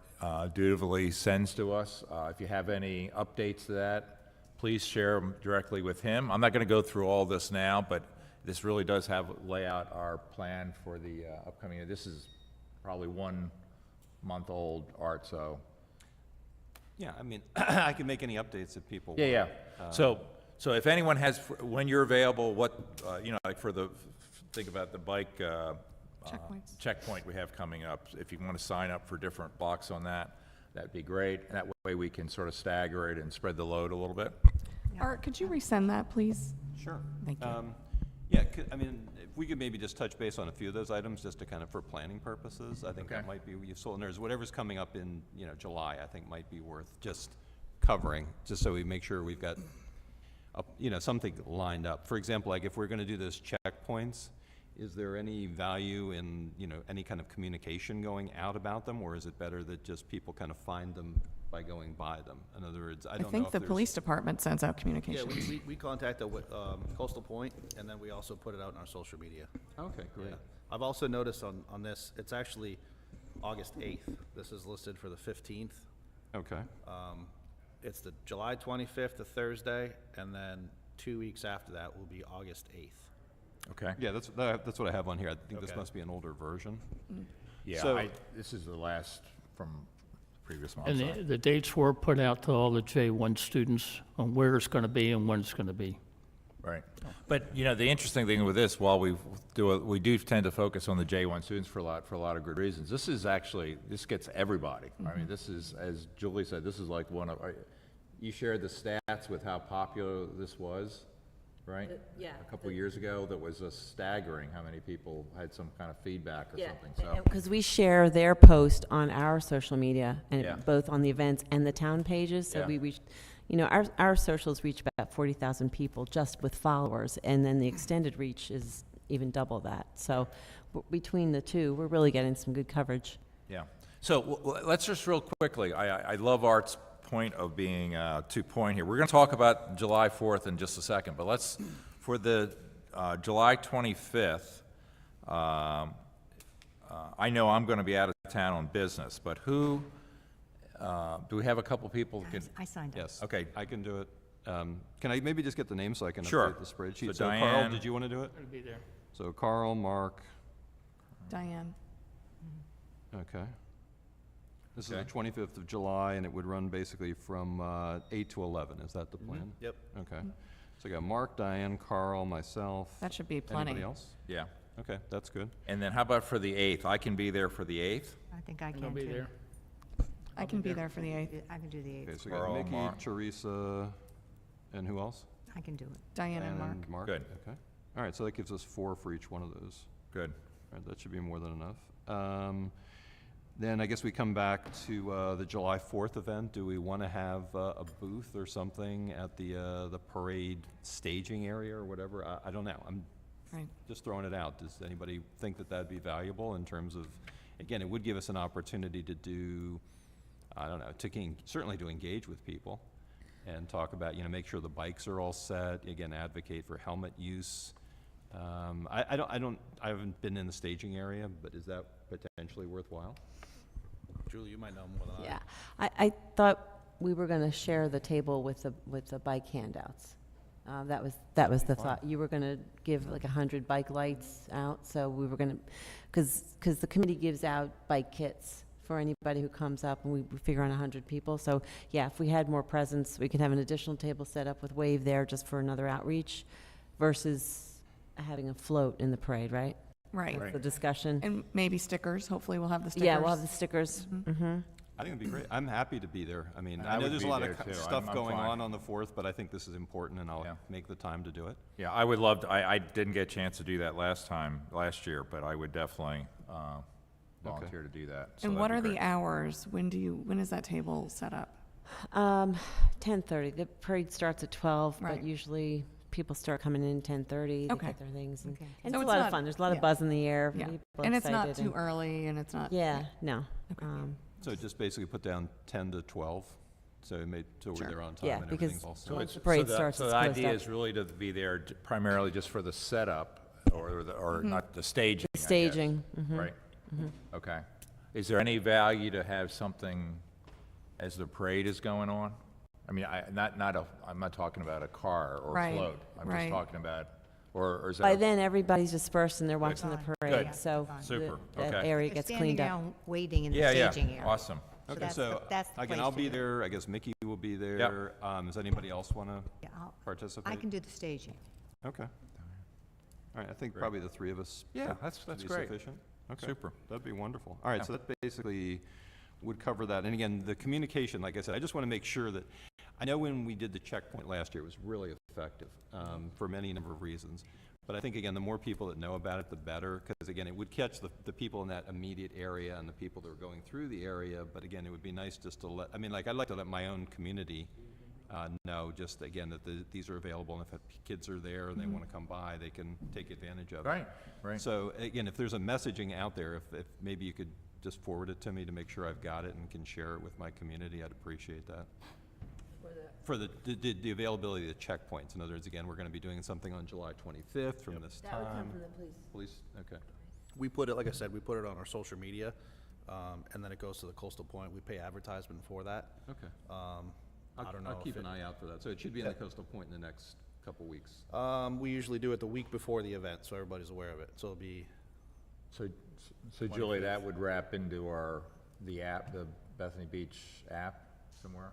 dutifully sends to us. If you have any updates to that, please share them directly with him. I'm not going to go through all this now, but this really does lay out our plan for the upcoming year. This is probably 1 month old, Art, so. Yeah, I mean, I can make any updates if people want. Yeah. So if anyone has, when you're available, like think about the bike checkpoint we have coming up. If you want to sign up for different blocks on that, that'd be great. And that way we can sort of stagger it and spread the load a little bit. Art, could you resend that, please? Sure. Thank you. Yeah, I mean, we could maybe just touch base on a few of those items, just to kind of, for planning purposes, I think that Okay. might be useful. And there's whatever's coming up in, July, I think might be worth just covering, just so we make sure we've got, something lined up. For example, like if we're gonna do those checkpoints, is there any value in, any kind of communication going out about them, or is it better that just people kind of find them by going by them? In other words, I I don't know think if the there's. police department sends out Yeah, communications. we contacted Coastal Point, and then we also put it out on our social media. Okay, great. Yeah. I've also noticed on this, it's actually August 8th. This is listed for the 15th. Okay, It's the July 25th, a Thursday, and then 2 weeks after that will be August 8th. Okay. yeah, that's what I have on here. I think this Okay. must be an older version. Yeah, So- this is the last from previous month. And the dates were put out to all the J1 students on where it's going to be and when it's going to be. Right. But, the interesting thing with this, while we do tend to focus on the J1 students for a lot of good reasons. This gets everybody. I mean, this is, as Julie said, this is like you shared the stats with how popular this was, right? yeah. A couple years ago, that was staggering how many people had some kind of feedback or Yeah, something, so. because we share their post on our social media, and Yeah. both on the events and the town pages, so Yeah. we reach, our socials reach about 40,000 people just with followers, and then the extended reach is even double that. So between the two, we're really getting some good coverage. Yeah. So let's just real quickly, I love Art's point of being to point here. We're going to talk about July 4th in just a second, but for the July 25th, I know I'm going to be out of town on business, but do we have a couple people who can? I signed up. Yes. Okay. I can do it. Can I maybe just get the name so I can Sure. update the spreadsheet? So Carl, Diane- did you want to do it? It'll be there. So Carl, Mark, Diane, okay. This Okay. is the 25th of July, and it would run basically from 8 to 11. Is that the plan? Yep. Okay. So I got Mark, Diane, Carl, myself. that should be plenty. Anybody else? Yeah. Okay, that's good. And then how about for the 8th? I can be there for the 8th? I think I And can I'll too. be there. I can be there for the 8th. I can do the Okay, 8th. so we got Carl, Mickey, Mark. Teresa, and who else? I can do it. Diane and Mark. Mark. Good. Okay. All right, so that gives us 4 for each one of those. Good. All right, that should be more than enough. Then I guess we come back to the July 4th event. Do we want to have a booth or something at the parade staging area or whatever? I don't know. I'm Right. just throwing it out. Does anybody think that that'd be valuable in terms of, again, it would give us an opportunity to do, I don't know, certainly to engage with people and talk about, make sure the bikes are all set, again, advocate for helmet use. I haven't been in the staging area, but is that potentially worthwhile? Julie, you might know more than I. Yeah, I thought we were going to share the table with the bike handouts. That was the thought. You were going to give like 100 bike lights out, so we were going to, because the committee gives out bike kits for anybody who comes up, and we figure on 100 people. So yeah, if we had more presence, we could have an additional table set up with Wave there just for another outreach versus having a float in the parade, right? Right. That's the discussion. And maybe stickers. Hopefully we'll have the stickers. Yeah, we'll have the stickers. Mm-hmm. I think it'd be great. I'm happy to be there. I mean, I I know would there's a be lot there, of too. stuff I'm going fine. on the 4th, but I think this is important, and I'll Yeah. make the time to do it. Yeah, I would love to, I didn't get a chance to do that last year, but I would definitely volunteer to do that. So And what are that'd be the great. hours? When is that table set up? 10:30. The parade starts at 12, Right. but usually people start coming in 10:30 to Okay. get their things. And Okay. and So it's a it's lot of not- fun. There's a lot yeah. of buzz in the air. Yeah. People are And it's not excited too early and it's not. Yeah, no. Okay. So just basically put down 10 to 12, so Sure. we're there on time Yeah, and because- everything's all set. Once the parade starts, So it's the closed idea up. is really to be there primarily just for the setup, or not the staging, I guess. Staging. Mhm. Right? Okay. Is there any value to have something as the parade is going on? I mean, I'm not talking about a car or a Right, float. I'm just right. talking about, or is that? By a- then, everybody's dispersed and they're watching the Fine. parade, Good. so Fine. Super, that okay. area They're gets standing cleaned up. down waiting in the Yeah, staging yeah, area. awesome. So Okay, that's so, the- that's the again, place I'll to be do it. there, I guess Mickey will be there. Does anybody else want to Yeah, participate? I can do the staging. Okay. All right, I think probably the 3 of us. Yeah, should that's be great. sufficient. Okay. Super. That'd be wonderful. All right, so that basically would cover that. And again, the communication, like I said, I just want to make sure that, I know when we did the checkpoint last year, it was really effective for many number of reasons. But I think, again, the more people that know about it, the better, because, again, it would catch the people in that immediate area and the people that are going through the area, but again, it would be nice just to let, I mean, like, I'd like to let my own community know, just, again, that these are available, and if kids are there and they want to come by, they can take advantage of it. Right, right. So, again, if there's a messaging out there, if maybe you could just forward it to me to make sure I've got it and can share it with my community, I'd appreciate that. For the availability of the checkpoints. In other words, again, we're going to be doing something on July 25th from this time. That would come from the police. Police, okay. We put it, like I said, we put it on our social media, and then it goes to the Coastal Point. We pay advertisement for that. Okay. I don't know I'll if keep it- an eye out for that. So it should be in the Coastal Point in the next couple weeks. We usually do it the week before the event, so everybody's aware of it. So it'll be, So Julie, that would wrap into the app, the Bethany Beach app somewhere?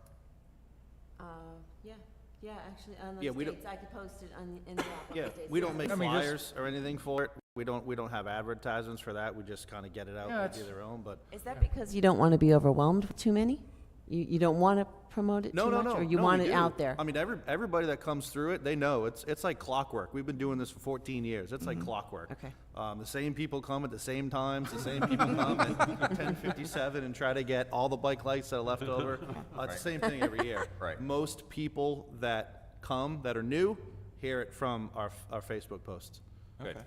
Yeah, actually, on Yeah, those we don't- dates, I could post it in the app on yeah, those dates. we don't make I mean, just- flyers or anything for it. We don't have advertisements for that. We just kind of get it out, Yeah, they do their own, but. Is that because you don't want to be overwhelmed with too many? You don't want to promote it No, too no, much? no. Or you no, want we it do. out there? I mean, everybody that comes through it, they know it's like clockwork. We've been doing this for 14 years. It's like clockwork. Okay. The same people come at the same times. The same people come at 10:57 and try to get all the bike lights that are left over. It's the same thing every year. Right. Most people that come that are new hear it from our Facebook posts. Good.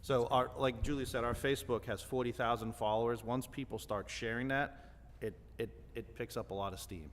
So like Julie said, our Facebook has 40,000 followers. Once people start sharing that, it picks up a lot of steam.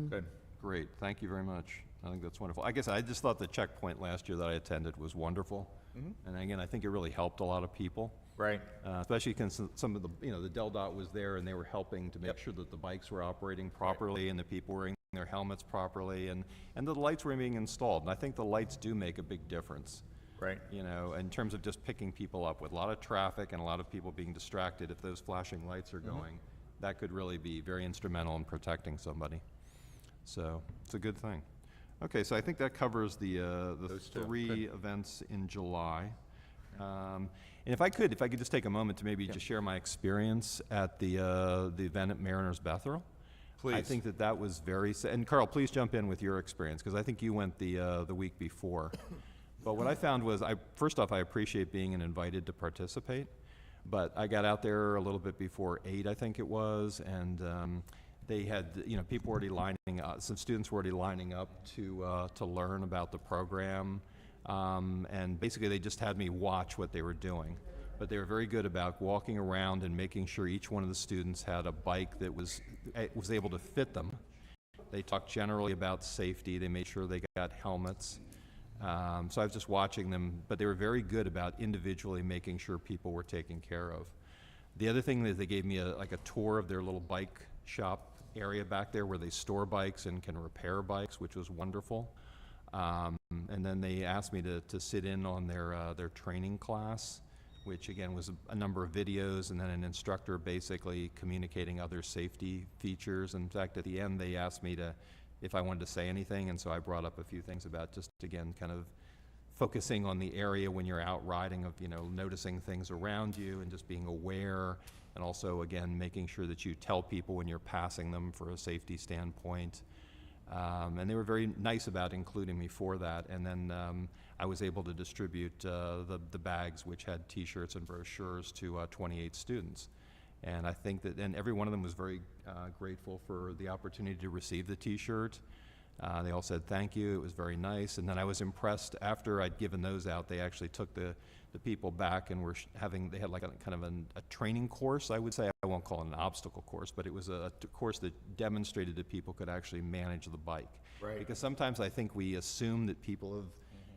Good. Great, thank you very much. I think that's wonderful. I guess I just thought the checkpoint last year that I attended was wonderful. And again, I think it really helped a lot of people. Right. Especially because some of the, the Del Dot was there and they were helping to make sure that the bikes were operating properly and the people were wearing their helmets properly and the lights were being installed. And I think the lights do make a big difference. Right. In terms of just picking people up with a lot of traffic and a lot of people being distracted, if those flashing lights are going, that could really be very instrumental in protecting somebody. So it's a good thing. Okay, so I think that covers the Those two. three events in July. And if I could just take a moment to maybe just share my experience at the event at Mariners Betherell. I Please. think that was very, and Carl, please jump in with your experience, because I think you went the week before. But what I found was, first off, I appreciate being invited to participate, but I got out there a little bit before 8, I think it was, and they had, people already lining up, some students were already lining up to learn about the program, and basically they just had me watch what they were doing. But they were very good about walking around and making sure each one of the students had a bike that was able to fit them. They talked generally about safety. They made sure they got helmets. So I was just watching them, but they were very good about individually making sure people were taken care of. The other thing is they gave me a tour of their little bike shop area back there where they store bikes and can repair bikes, which was wonderful. And then they asked me to sit in on their training class, which again was a number of videos and then an instructor basically communicating other safety features. In fact, at the end, they asked me if I wanted to say anything, and so I brought up a few things about just, again, kind of focusing on the area when you're out riding of, noticing things around you and just being aware, and also, again, making sure that you tell people when you're passing them for a safety standpoint. And they were very nice about including me for that. And then I was able to distribute the bags, which had T-shirts and brochures, to 28 students. And I think that, and every one of them was very grateful for the opportunity to receive the T-shirt. They all said thank you. It was very nice. And then I was impressed after I'd given those out. They actually took the people back and were they had like a kind of a training course, I would say. I won't call it an obstacle course, but it was a course that demonstrated that people could actually manage the bike. Right. Because sometimes I think we assume that people have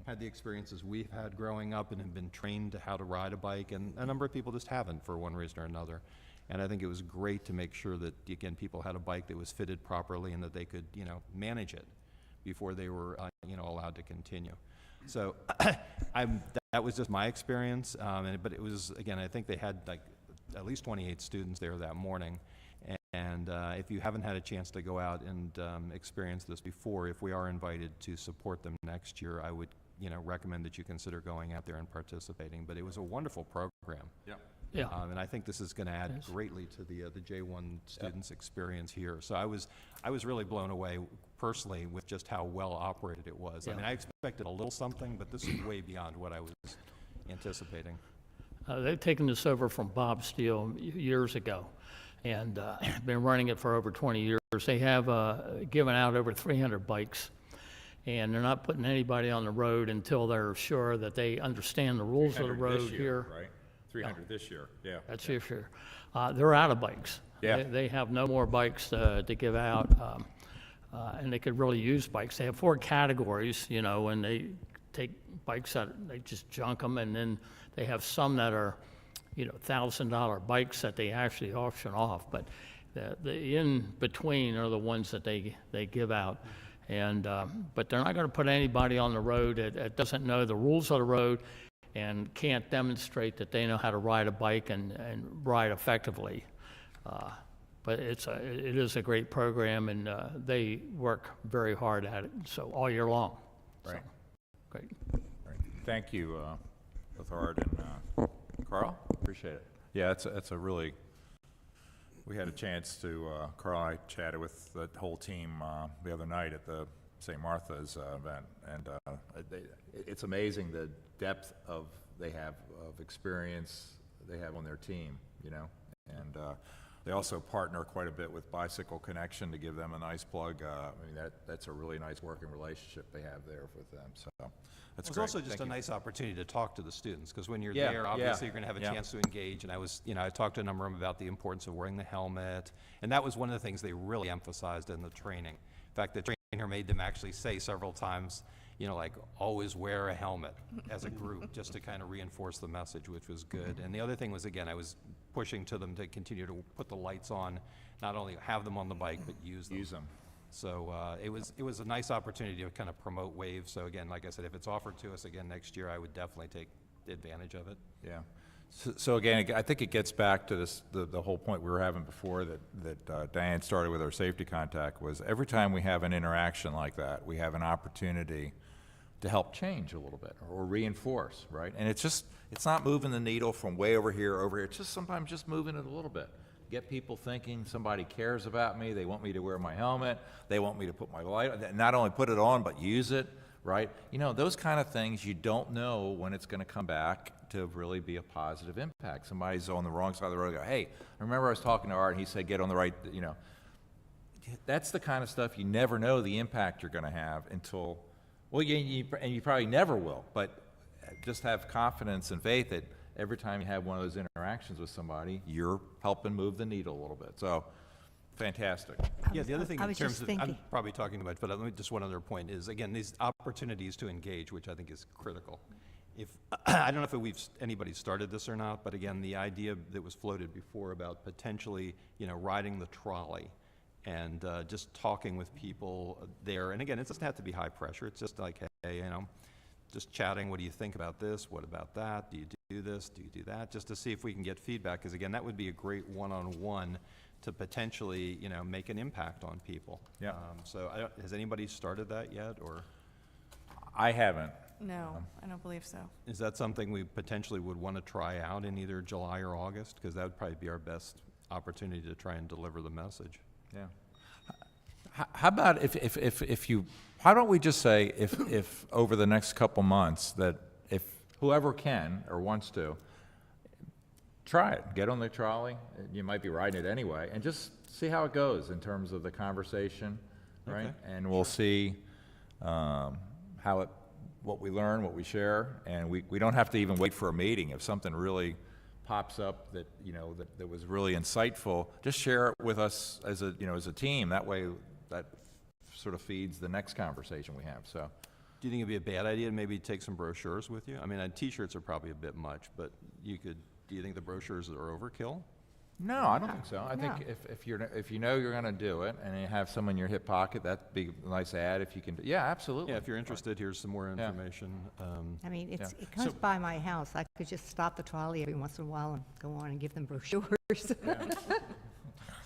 had the experiences we've had growing up and have been trained to how to ride a bike, and a number of people just haven't for one reason or another. And I think it was great to make sure that, again, people had a bike that was fitted properly and that they could, manage it before they were, allowed to continue. So that was just my experience. But it was, again, I think they had like at least 28 students there that morning. And if you haven't had a chance to go out and experience this before, if we are invited to support them next year, I would, recommend that you consider going out there and participating. But it was a wonderful program. Yeah. Yeah. And I think this is going to add Yes. greatly to the J1 students' experience here. So I was really blown away personally with just how well operated it was. I Yeah. mean, I expected a little something, but this is way beyond what I was anticipating? They've taken this over from Bob Steele years ago, and been running it for over 20 years. They have given out over 300 bikes, and they're not putting anybody on the road until they're sure that they understand the rules of the 300 this road year, here. right? 300 this year, yeah. That's this year. They're out of bikes. Yeah. They have no more bikes to give out, and they could really use bikes. They have 4 categories, you know, and they take bikes that, they just junk them, and then they have some that are, you know, $1,000 bikes that they actually auction off, but the in-between are the ones that they give out. And, but they're not gonna put anybody on the road that doesn't know the rules of the road and can't demonstrate that they know how to ride a bike and ride effectively. But it is a great program, and they work very hard at it, so all year long. Right. So, great. Right. Thank you, Lethard and Carl, appreciate it. Yeah, it's a really, we had a chance to, Carl and I chatted with the whole team the other night at the St. Martha's event, and it's amazing the depth they have of experience they have on their team, you know, and they also partner quite a bit with Bicycle Connection to give them a nice plug. I mean, that's a really nice working relationship they have there with them, so that's It's great. also just Thank a you. nice opportunity to talk to the students, because when you're Yeah, there, yeah, obviously, you're gonna have a yeah. chance to engage, and I talked to a number of them about the importance of wearing the helmet, and that was one of the things they really emphasized in the training. In fact, the trainer made them actually say several times, you know, like, always wear a helmet as a group, just to kind of reinforce the message, which was good. And the other thing was, again, I was pushing to them to continue to put the lights on, not only have them on the bike, but use them. Use them. So it was a nice opportunity to kind of promote Wave. So again, like I said, if it's offered to us again next year, I would definitely take advantage of it. Yeah. So again, I think it gets back to this, the whole point we were having before that Diane started with our safety contact, was every time we have an interaction like that, we have an opportunity to help change a little bit or reinforce, right? And it's not moving the needle from way over here, it's just sometimes just moving it a little bit. Get people thinking somebody cares about me, they want me to wear my helmet, they want me to put my light, not only put it on, but use it, right? You know, those kind of things, you don't know when it's gonna come back to really be a positive impact. Somebody's on the wrong side of the road, go, hey, I remember I was talking to Art, and he said get on the right, you know. That's the kind of stuff you never know the impact you're gonna have until, well, and you probably never will, but just have confidence and faith that every time you have one of those interactions with somebody, you're helping move the needle a little bit. So, fantastic. Yeah, the other thing I in was terms just of, thinking. I'm probably talking too much, but let me just one other point is, again, these opportunities to engage, which I think is critical. If, I don't know if anybody started this or not, but again, the idea that was floated before about potentially, you know, riding the trolley and just talking with people there. And again, it doesn't have to be high pressure. It's just like, hey, you know, just chatting, what do you think about this? What about that? Do you do this? Do you do that? Just to see if we can get feedback, because again, that would be a great one-on-one to potentially, you know, make an impact on people. Yeah. So has anybody started that yet, or I haven't. No, I don't believe so. is that something we potentially would want to try out in either July or August? Because that would probably be our best opportunity to try and deliver the message. Yeah. How about if you, how don't we just say if over the next couple months that if whoever can or wants to, try it, get on the trolley, you might be riding it anyway, and just see how it goes in terms of the conversation, right? Okay. And we'll see what we learn, what we share, and we don't have to even wait for a meeting. If something really pops up that, you know, that was really insightful, just share it with us as a, you know, as a team. That way, that sort of feeds the next conversation we have, so. Do you think it'd be a bad idea to maybe take some brochures with you? I mean, T-shirts are probably a bit much, but do you think the brochures are overkill? No, I don't think so. I think No. if you know you're gonna do it, and you have some in your hip pocket, that'd be a nice ad if you can, yeah, absolutely. Yeah, if you're interested, here's some more Yeah. information. I mean, it Yeah. comes by my house. I could just stop the trolley every once in a while and go on and give them brochures.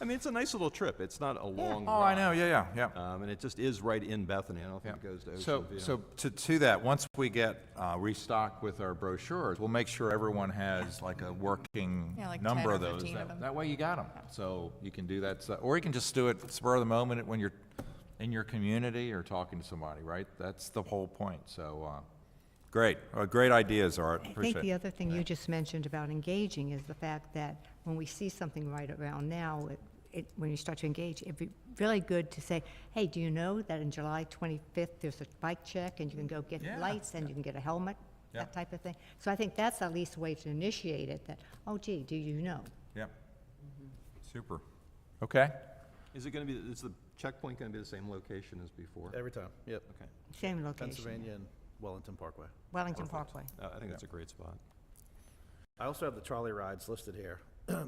I mean, it's a nice little trip. It's not a long Oh, I ride. know, yeah. And it just is right in Bethany. I don't think it goes to Ocean View. So to that, once we get restocked with our brochures, we'll make sure everyone has like a working Yeah, like number 10 or of those. 15 of them. That way you got them. So you can do that, or you can just do it spur of the moment when you're in your community or talking to somebody, right? That's the whole point. So Great. Great ideas, Art. I Appreciate think the it. other thing you just mentioned about engaging is the fact that when we see something right around now, when you start to engage, it'd be really good to say, hey, do you know that in July 25th, there's a bike check, and you can go get Yeah. lights, and you can get a helmet, Yeah. that type of thing. So I think that's at least a way to initiate it, that, oh gee, do you know? Yep. Super. Okay. Is it gonna be, is the checkpoint gonna be the same location as before? Every time, yep. Okay. Same location. Pennsylvania and Wellington Parkway. Wellington Parkway. I think that's a great spot. I also have the trolley rides listed here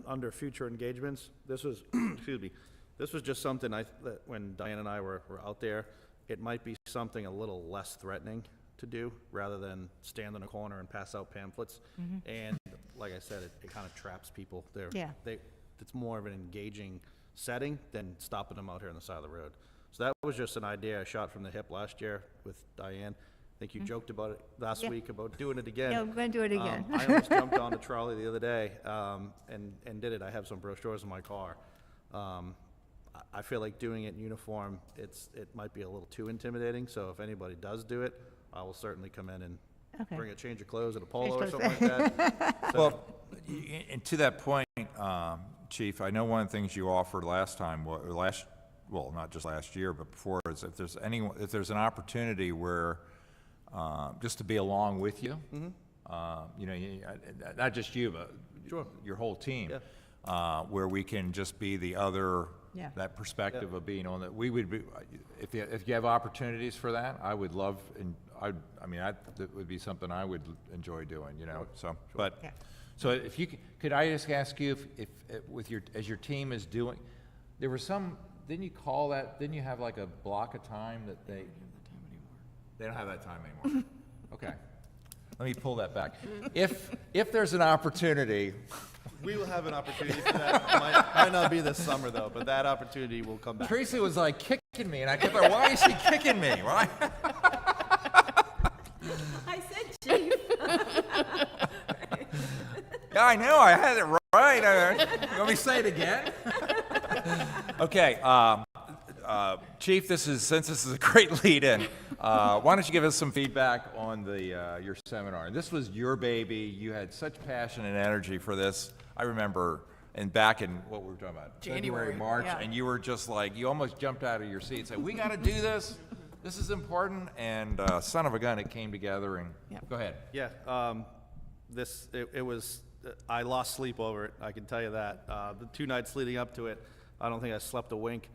under future engagements. This was, excuse me, this was just something that when Diane and I were out there, it might be something a little less threatening to do rather than stand in a corner and pass out pamphlets. And like I said, it kind of traps people. Yeah. It's more of an engaging setting than stopping them out here on the side of the road. So that was just an idea I shot from the hip last year with Diane. I think you joked about it last Yeah. week about doing it again. Yeah, we're going to do it again. I almost jumped on the trolley the other day and did it. I have some brochures in my car. I feel like doing it in uniform, it might be a little too intimidating. So if anybody does do it, I will certainly come in and Okay. bring a change of clothes and a polo or Change something like that. Well, and to that point, Chief, I know one of the things you offered last time, well, not just last year, but before, is if there's an opportunity where, just to be along with you, you know, not just you, but Sure. your whole team, Yeah. where we can just be the other, Yeah. that perspective of being on that. We would be, if you have opportunities for that, I would love, and that would be something I would enjoy doing, you know, so, but, Yeah. so if you, could I just ask you if with as your team is doing, there was didn't you call that, didn't you have like a block of time that they don't have that time anymore? Okay. Let me pull that back. If there's an opportunity, We will have an opportunity for that. Might not be this summer though, but that opportunity will come back. Tracy was like kicking me, and I kept like, why is she kicking me? Why? I said chief. Yeah, I know, I had it right. You want me to say it again? Okay, Chief, since this is a great lead-in, why don't you give us some feedback on your seminar? This was your baby. You had such passion and energy for this. I remember, and back in what we were talking about, February, January, March, yeah. and you were just like, you almost jumped out of your seat and said, we got to do this. This is important. And son of a gun, it came together. And go ahead. Yeah, it was, I lost sleep over it, I can tell you that. The 2 nights leading up to it, I don't think I slept a wink.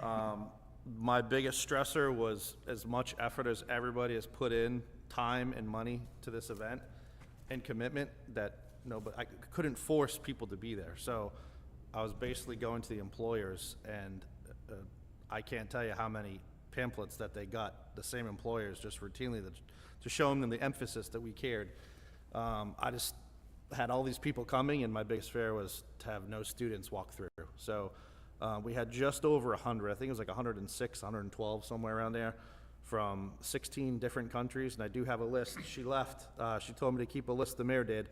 My biggest stressor was as much effort as everybody has put in, time and money to this event, and commitment that I couldn't force people to be there. So I was basically going to the employers, and I can't tell you how many pamphlets that they got, the same employers, just routinely to show them the emphasis that we cared. I just had all these people coming, and my biggest fear was to have no students walk through. So we had just over 100, I think it was like 106, 112, somewhere around there, from 16 different countries, and I do have a list. She left. She told me to keep a list, the mayor did.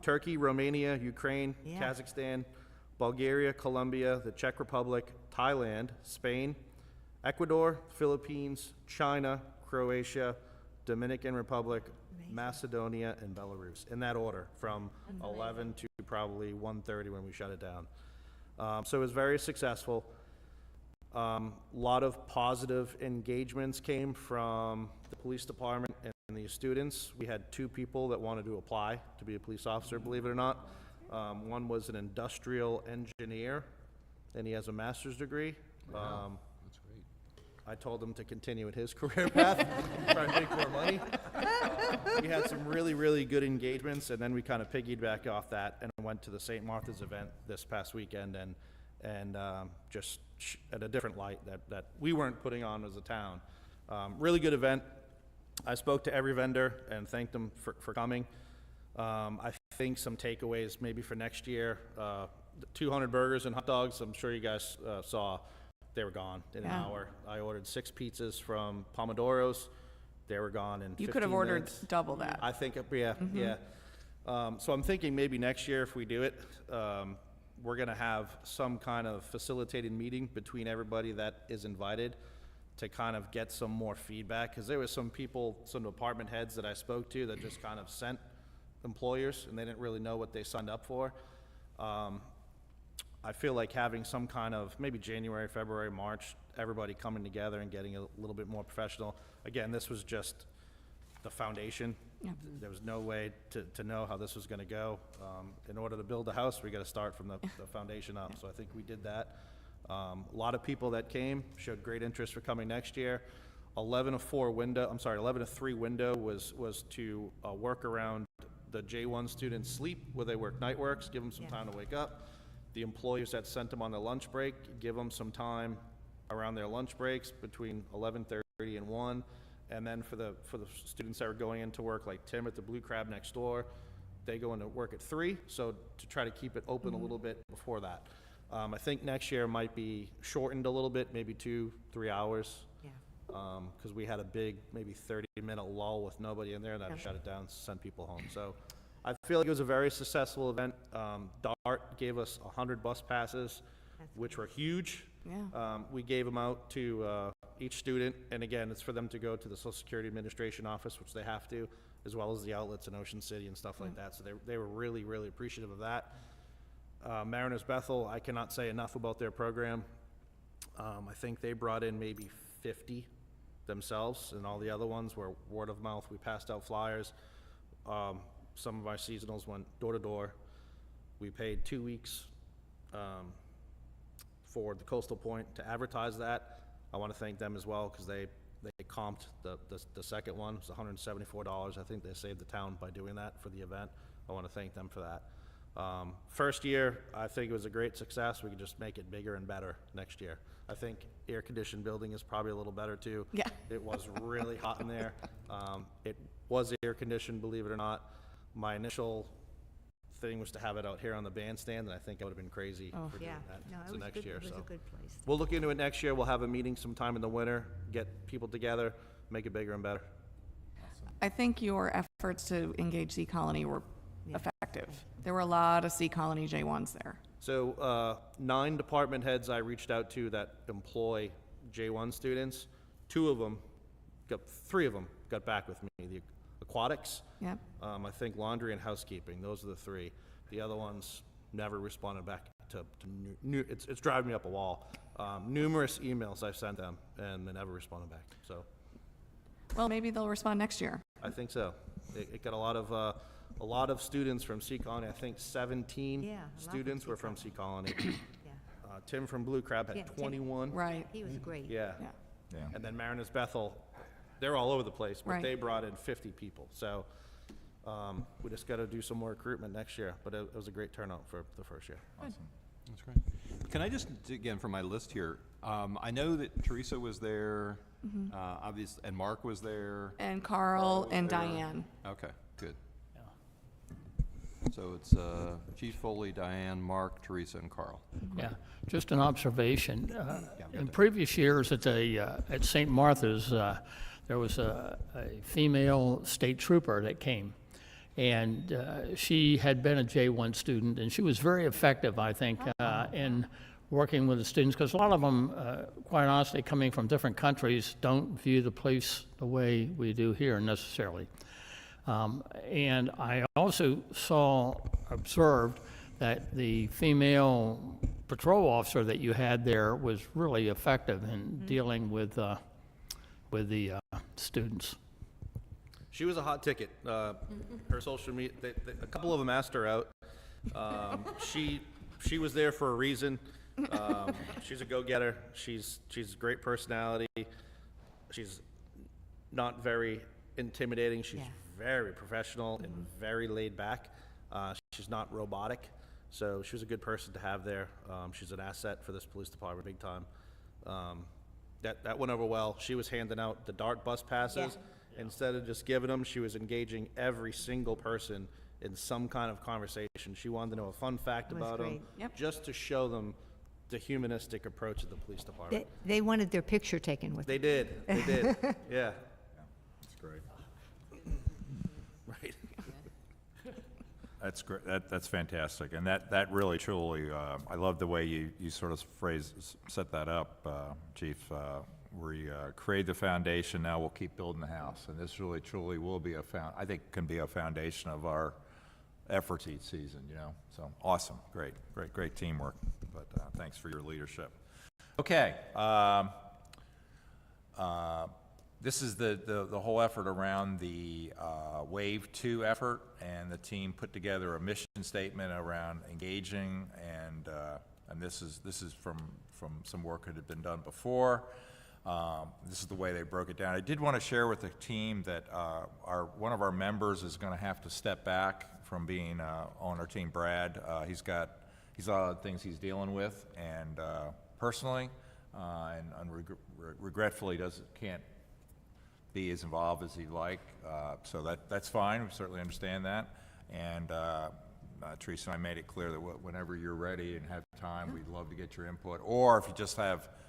Turkey, Romania, Ukraine, Yeah. Kazakhstan, Bulgaria, Colombia, the Czech Republic, Thailand, Spain, Ecuador, Philippines, China, Croatia, Dominican Republic, Macedonia, and Belarus, in that order, from 11 to probably 1:30 when we shut it down. So it was very successful. Lot of positive engagements came from the police department and the students. We had 2 people that wanted to apply to be a police officer, believe it or not. One was an industrial engineer, and he has a master's degree. That's great. I told him to continue in his career path, try and make more money. We had some really, really good engagements, and then we kind of piggybacked off that and went to the St. Martha's event this past weekend, and just at a different light that we weren't putting on as a town. Really good event. I spoke to every vendor and thanked them for coming. I think some takeaways maybe for next year, 200 burgers and hot dogs, I'm sure you guys saw, they were gone in an hour. I ordered 6 pizzas from Pomodoro's. They were gone in 15 You could have ordered minutes. double that. I think, yeah. So I'm thinking maybe next year if we do it, we're going to have some kind of facilitated meeting between everybody that is invited to kind of get some more feedback, because there was some people, some department heads that I spoke to that just kind of sent employers, and they didn't really know what they signed up for. I feel like having some kind of, maybe January, February, March, everybody coming together and getting a little bit more professional. Again, this was just the foundation. There was no way to know how this was gonna go. In order to build a house, we gotta start from the foundation up, so I think we did that. A lot of people that came showed great interest for coming next year. 11 to 3 window was to work around the J1 students' sleep, where they work night works, give them some time to wake up. The employers that sent them on their lunch break, give them some time around their lunch breaks between 11:30 and 1. And then for the students that are going into work, like Tim at the Blue Crab next door, they go into work at 3, so to try to keep it open a little bit before that. I think next year might be shortened a little bit, maybe 2-3 hours. Yeah. Because we had a big, maybe 30-minute lull with nobody in there, and that shut it down, sent people home. So I feel like it was a very successful event. DART gave us 100 bus passes, which were huge. Yeah. We gave them out to each student, and again, it's for them to go to the Social Security Administration office, which they have to, as well as the outlets in Ocean City and stuff like that. So they were really, really appreciative of that. Mariners Bethel, I cannot say enough about their program. I think they brought in maybe 50 themselves, and all the other ones were word of mouth. We passed out flyers. Some of our seasonals went door to door. We paid 2 weeks for the Coastal Point to advertise that. I want to thank them as well, because they comped the second one. It was $174. I think they saved the town by doing that for the event. I want to thank them for that. First year, I think it was a great success. We could just make it bigger and better next year. I think air-conditioned building is probably a little better too. Yeah. It was really hot in there. It was air-conditioned, believe it or not. My initial thing was to have it out here on the bandstand, and I think I would have been crazy for doing Yeah. that. No, So it was next good. year, It was so. a good place. We'll look into it next year. We'll have a meeting sometime in the winter, get people together, make it bigger and better. I think your efforts to engage Sea Colony were Yeah. effective. There were a lot of Sea Colony J1s there. So 9 department heads I reached out to that employ J1 students. 3 of them got back with me. The aquatics, Yep. I think laundry and housekeeping, those are the 3. The other ones never responded back to it's driving me up a wall. Numerous emails I've sent them, and they never responded back. So Well, maybe they'll respond next year. I think so. It got a lot of students from Sea Colony. I think 17 Yeah, a lot from students Sea were from Sea Colony. Yeah. Tim from Blue Crab had Yeah, Tim. 21. Right. He was great. Yeah. Yeah. Yeah. And then Mariners Bethel, they're all over the place, but Right. they brought in 50 people. So we just got to do some more recruitment next year. But it was a great turnout for the first year. That's great. Can I just, again, for my list here, I know that Teresa was there, obviously, and Mark was there. And Carl was and there. Diane. Okay, good. So it's Chief Foley, Diane, Mark, Teresa, and Carl. Yeah, just an observation. got In that. previous years at at St. Martha's, there was a female state trooper that came. And she had been a J1 student, and she was very effective, I think, in working with the students, because a lot of them, quite honestly, coming from different countries, don't view the police the way we do here necessarily. And I also observed that the female patrol officer that you had there was really effective in dealing with the students. She was a hot ticket. Her social media, a couple of them asked her out. She was there for a reason. She's a go-getter. She's a great personality. She's not very intimidating. She's very professional and very laid back. She's not robotic, so she was a good person to have there. She's an asset for this police department, big time. That went over well. She was handing out the DART bus passes. Instead of just giving them, she was engaging every single person in some kind of conversation. She wanted to know a fun fact was about them, great. Yep. just to show them the humanistic approach of the police department. They wanted their picture taken with They them. did, yeah. That's great. Right. That's great. That's fantastic. And that really, truly, I love the way you sort of set that up, Chief, created the foundation, now we'll keep building the house. And this really, truly will be I think can be a foundation of our efforts each season, you know? So, awesome, great teamwork, but thanks for your leadership. Okay, this is the whole effort around the Wave 2 effort, and the team put together a mission statement around engaging, and this is from some work that had been done before. This is the way they broke it down. I did want to share with the team that one of our members is going to have to step back from being on our team, Brad. He's got a lot of things he's dealing with, and personally, and regretfully can't be as involved as he'd like. So that's fine. We certainly understand that. And Teresa and I made it clear that whenever you're ready and have time, we'd love to get your input. Or if you just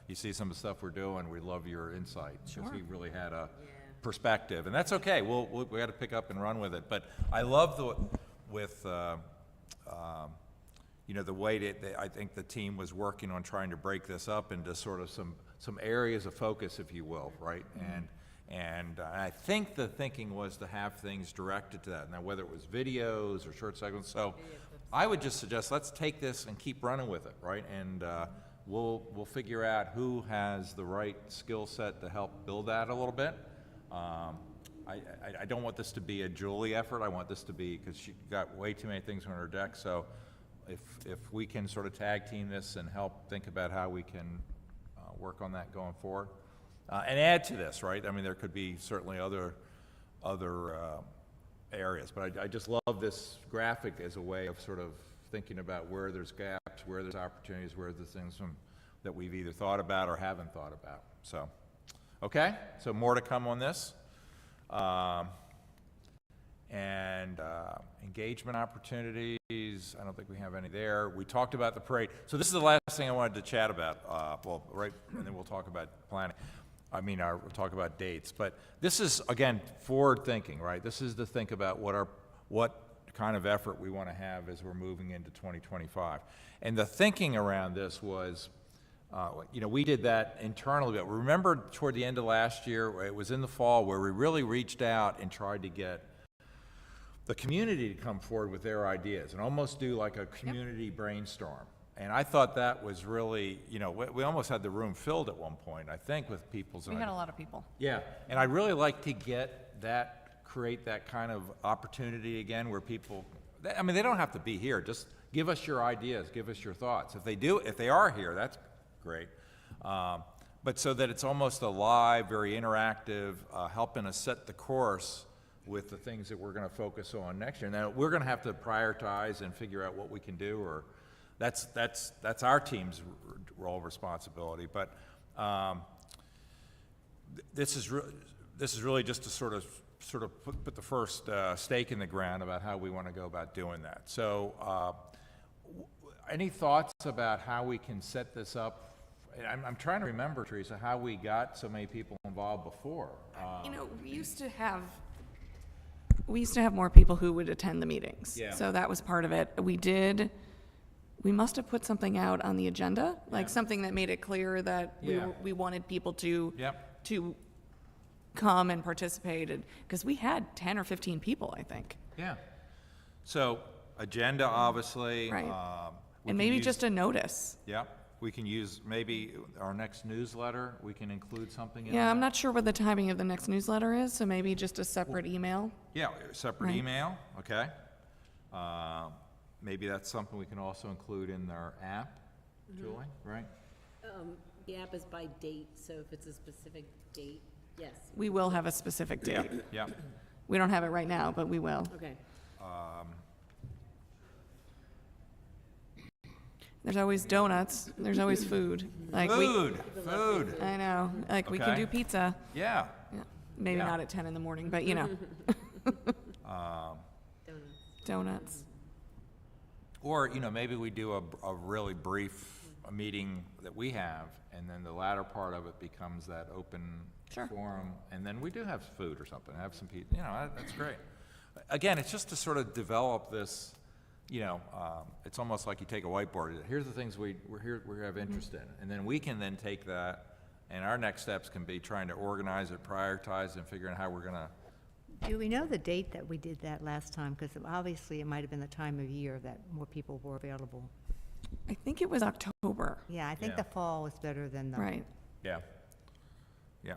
you see some of the stuff we're doing, we'd love your insight. Because he really had a perspective. And that's okay. We got to pick up and run with it. But I love the way that I think the team was working on trying to break this up into sort of some areas of focus, if you will, right? And I think the thinking was to have things directed to that. Now, whether it was videos or short segments, so I would just suggest let's take this and keep running with it, right? And we'll figure out who has the right skill set to help build that a little bit. I don't want this to be a Julie effort. I want this to be, because she got way too many things on her deck. So if we can sort of tag team this and help think about how we can work on that going forward. And add to this, right? I mean, there could be certainly other areas, but I just love this graphic as a way of sort of thinking about where there's gaps, where there's opportunities, where there's things that we've either thought about or haven't thought about. So, okay, so more to come on this. And engagement opportunities, I don't think we have any there. We talked about the parade. So this is the last thing I wanted to chat about, right, and then we'll talk about planning. We'll talk about dates, but this is, again, forward thinking, right? This is to think about what kind of effort we want to have as we're moving into 2025. And the thinking around this was, we did that internally, but remember toward the end of last year, it was in the fall, where we really reached out and tried to get the community to come forward with their ideas and almost do like a community brainstorm. And I thought that was really, we almost had the room filled at one point, I think, with people's. We had a lot of people. Yeah, and I'd really like to create that kind of opportunity again where people, they don't have to be here, just give us your ideas, give us your thoughts. If they are here, that's great. But so that it's almost a live, very interactive, helping us set the course with the things that we're going to focus on next year. Now, we're going to have to prioritize and figure out what we can do, or that's our team's role responsibility. But this is really just to sort of put the first stake in the ground about how we want to go about doing that. So, any thoughts about how we can set this up? I'm trying to remember, Teresa, how we got so many people involved before. We used to have more people who would attend the meetings. Yeah. So that was part of it. We must have put something out on the agenda, like something that made it clear that we wanted people to come and participate, because we had 10 or 15 people, I think. Yeah. So agenda, obviously. Right. We And can maybe use- just a notice. Yeah. We can use maybe our next newsletter. We can include something in Yeah, I'm that. not sure what the timing of the next newsletter is, so maybe just a separate email. Yeah, separate Right. email. Okay. Maybe that's something we can also include in our app, Julie, right? The app is by date, so if it's a specific date, yes. We will have a specific date. Yeah. We don't have it right now, but we will. Okay. There's always donuts. There's always food. Like Food. I know. Like we can Okay. do pizza. Yeah. Yeah. Maybe Yeah. not at 10 in the morning, but donuts. Or, maybe we do a really brief meeting that we have, and then the latter part of it becomes that open Sure. forum, and then we do have food or something, have some pizza, that's great. Again, it's just to sort of develop this, it's almost like you take a whiteboard, here's the things we have interest in, and then we can then take that And our next steps can be trying to organize it, prioritize, and figuring out how we're gonna, Do we know the date that we did that last time? Because obviously, it might have been the time of year that more people were available. I think it was October. Yeah, I think Yeah. the fall is better than the. Right. yeah. Yeah.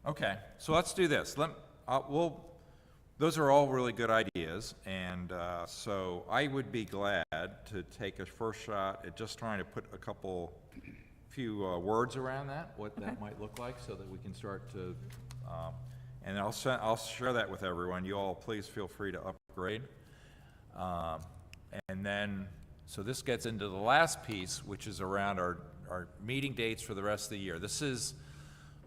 Okay, so let's do this. Those are all really good ideas, and so I would be glad to take a first shot at just trying to put few words around that, what that might look like, so that we can start to, and I'll share that with everyone. You all, please feel free to upgrade. And then, so this gets into the last piece, which is around our meeting dates for the rest of the year. This is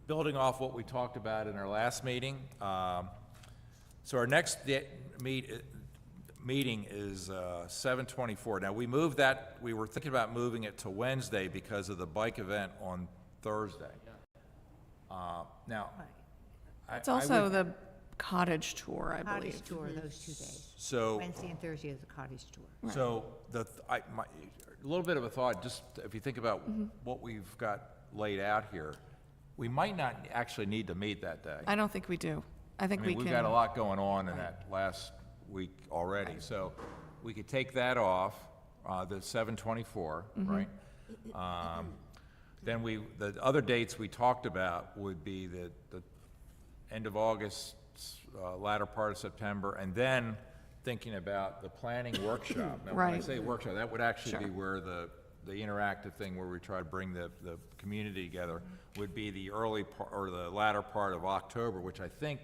building off what we talked about in our last meeting. So our next meeting is 7/24. Now, we moved that, we were thinking about moving it to Wednesday because of the bike event on Thursday. Now, It's also the cottage tour, I believe. Cottage tour, those 2 days. so, Wednesday and Thursday is a cottage tour. so a little bit of a thought, just if you think about what we've got laid out here, we might not actually need to meet that day. I don't think we do. I think I mean, we we've can. got a lot going on in that last week already, so we could take that off, the 7/24, right? Then the other dates we talked about would be the end of August, latter part of September, and then thinking about the planning workshop. Now, when I Right. say workshop, that would actually be Sure. where the interactive thing where we try to bring the community together would be the early or the latter part of October, which I think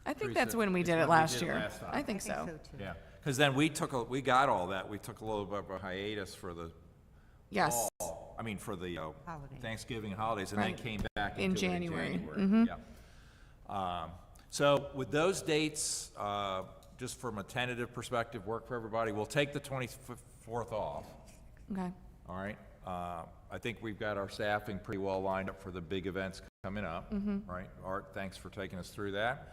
I think Teresa, that's when we it's did when it we last did it year. last time. I think I so. think so, too. yeah, because then we got all that. We took a little bit of a hiatus for the Yes. fall. I mean, for the Holiday. Thanksgiving holidays, and then Right. came back In into it January. Yeah. So with those dates, just from a tentative perspective, work for everybody. We'll take the 24th off. Okay. All right. I think we've got our staffing pretty well lined up for the big events coming up. Right. Art, thanks for taking us through that.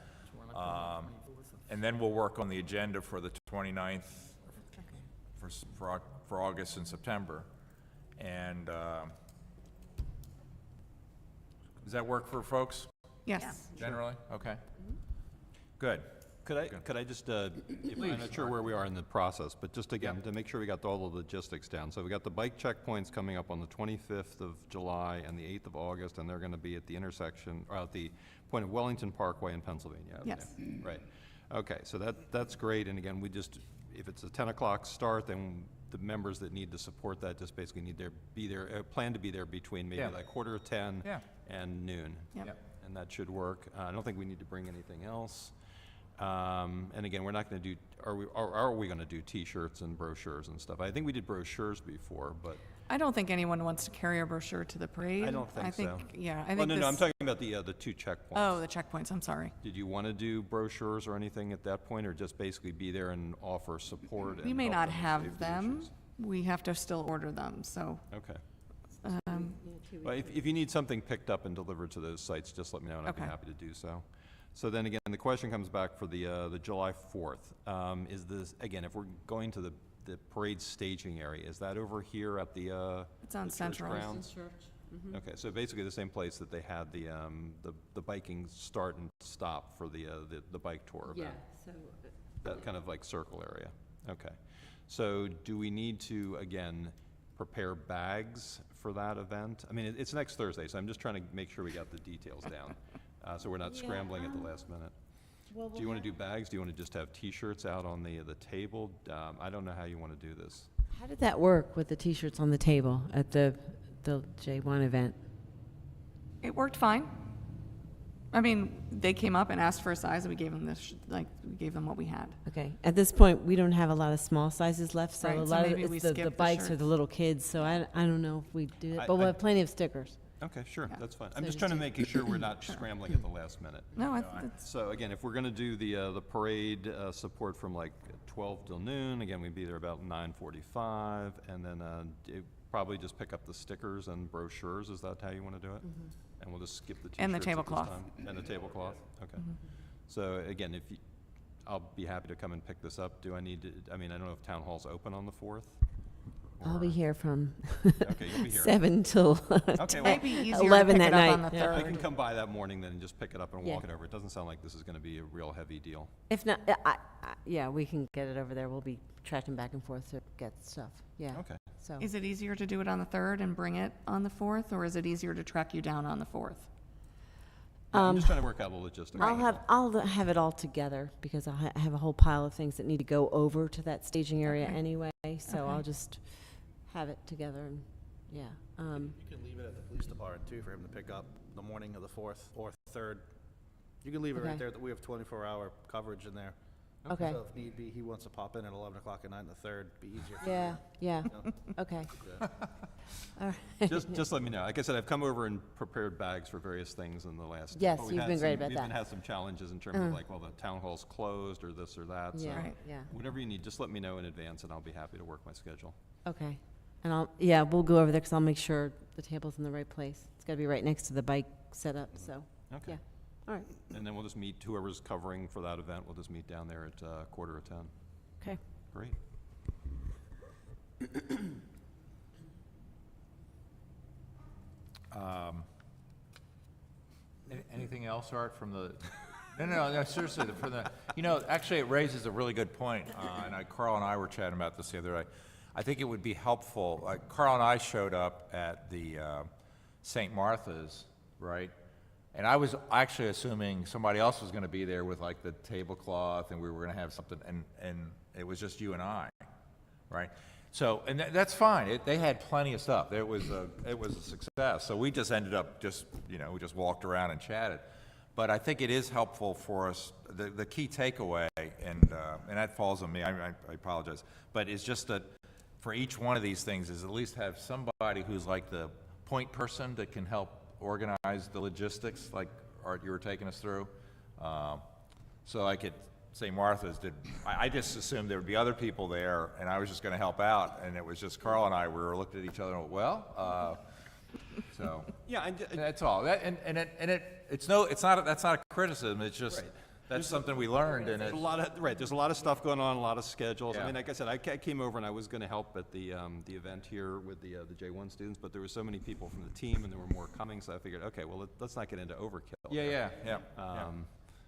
And then we'll work on the agenda for the 29th for August and September. And does that work for folks Yes. generally? Okay. Good. Could I just, I'm not sure where we are in the process, but just again, to make sure we got all the logistics down. So we got the bike checkpoints coming up on the 25th of July and the 8th of August, and they're going to be at the intersection, or at the point of Wellington Parkway and Pennsylvania Avenue. Yes. Right. Okay, so that's great, and again, if it's a 10 o'clock start, then the members that need to support that just basically need to be there, plan to be there between maybe Yeah. like 9:45 Yeah. and noon. Yep. And that should work. I don't think we need to bring anything else. And again, we're not going to do, are we going to do T-shirts and brochures and stuff? I think we did brochures before, but. I don't think anyone wants to carry a brochure to the parade. I don't think so. Yeah, I Well, think no, I'm this, talking about the two checkpoints. oh, the checkpoints, I'm sorry. Did you want to do brochures or anything at that point, or just basically be there and offer support? We and may help not them with have safety them. issues? We have to still order them, so. Okay. Yeah, 2 Well, weeks. if you need something picked up and delivered to those sites, just let me know, and I'd be Okay. happy to do so. So then again, the question comes back for the July 4th. Is this, again, if we're going to the parade staging area, is that over here at the It's on the church Central. grounds? Church. Okay, so basically the same place that they had the biking start and stop for the bike tour Yeah, event. so, That kind of like circle area. Okay. So do we need to, again, prepare bags for that event? I mean, it's next Thursday, so I'm just trying to make sure we got the details down, so we're not Yeah, scrambling at the last minute. well, Do you want to do bags? Do you want to just have T-shirts out on the table? I don't know how you want to do this. How did that work with the T-shirts on the table at the J1 event? It worked fine. I mean, they came up and asked for a size, and we gave them we gave them what we had. Okay, at this point, we don't have a lot of small sizes left, so Right, a so lot of maybe we it's the skip the bikes or shirts. the little kids, so I don't know if we do that, but we'll have plenty of stickers. Okay, sure, Yeah. that's fine. I'm So just just trying to make sure we're not scrambling at the last minute. No, it's, So again, if we're going to do the parade support from like 12 till noon, again, we'd be there about 9:45, and then probably just pick up the stickers and brochures. Is that how you want to do it? And we'll just skip the T-shirts And the at this tablecloth. time? And the tablecloth, okay. So again, I'll be happy to come and pick this up. Do I need to, I mean, I don't know if town hall's open on the 4th? I'll be here from Okay, you'll be here. 7 till Okay, well, Might be easier to 11 pick that it up on night. the Yeah. I 3rd. can come by that morning then and just pick it up and Yeah. walk it over. It doesn't sound like this is going to be a real heavy deal. If not, yeah, we can get it over there. We'll be tracking back and forth to get stuff. Yeah. Okay. So Is it easier to do it on the 3rd and bring it on the 4th, or is it easier to track you down on the 4th? I'm just trying to work out the logistics. I'll have it all together because I have a whole pile of things that need to go over to that staging area anyway. So I'll just have it together and yeah. You can leave it at the police department too for him to pick up the morning of the 4th or 3rd. You can leave it right Okay. there. We have 24-hour coverage in there. Okay. So if need be, he wants to pop in at 11 o'clock at night on the 3rd, be easier. for Yeah. him. Yeah. Okay. All right. Just let me know. Like I said, I've come over and prepared bags for various things in the last. Yes, but we've you've had been great some- about We've that. had some challenges in terms of like, well, the town hall's closed or this or that. So Yeah. Right. Yeah. whatever you need, just let me know in advance and I'll be happy to work my schedule. Okay. And we'll go over there because I'll make sure the table's in the right place. It's got to be right next to the bike setup. So Okay. yeah. All right. And then we'll just meet, whoever's covering for that event, we'll just meet down there at 9:45. Okay. Great. Anything else, Art, from the, no, seriously, from the, actually, it raises a really good point, and Carl and I were chatting about this the other day. I think it would be helpful, like, Carl and I showed up at the St. Martha's, right? And I was actually assuming somebody else was gonna be there with like the tablecloth, and we were gonna have something, and it was just you and I, right? So, and that's fine. They had plenty of stuff. It was a success. So we just ended up we just walked around and chatted. But I think it is helpful for us. The key takeaway, and that falls on me. I apologize, but it's just that for each one of these things is at least have somebody who's like the point person that can help organize the logistics, like Art, you were taking us through. So like at St. Martha's, I just assumed there would be other people there, and I was just going to help out, and it was just Carl and I. We were looked at each other and went, well, so Yeah, that's all. That's not a criticism. It's just that's something we learned, and there's it's a lot of, there's a lot of stuff going on, a lot of schedules. I Yeah. mean, like I said, I came over and I was going to help at the event here with the J1 students, but there were so many people from the team and there were more coming, so I figured, okay, well, let's not get into overkill. yeah.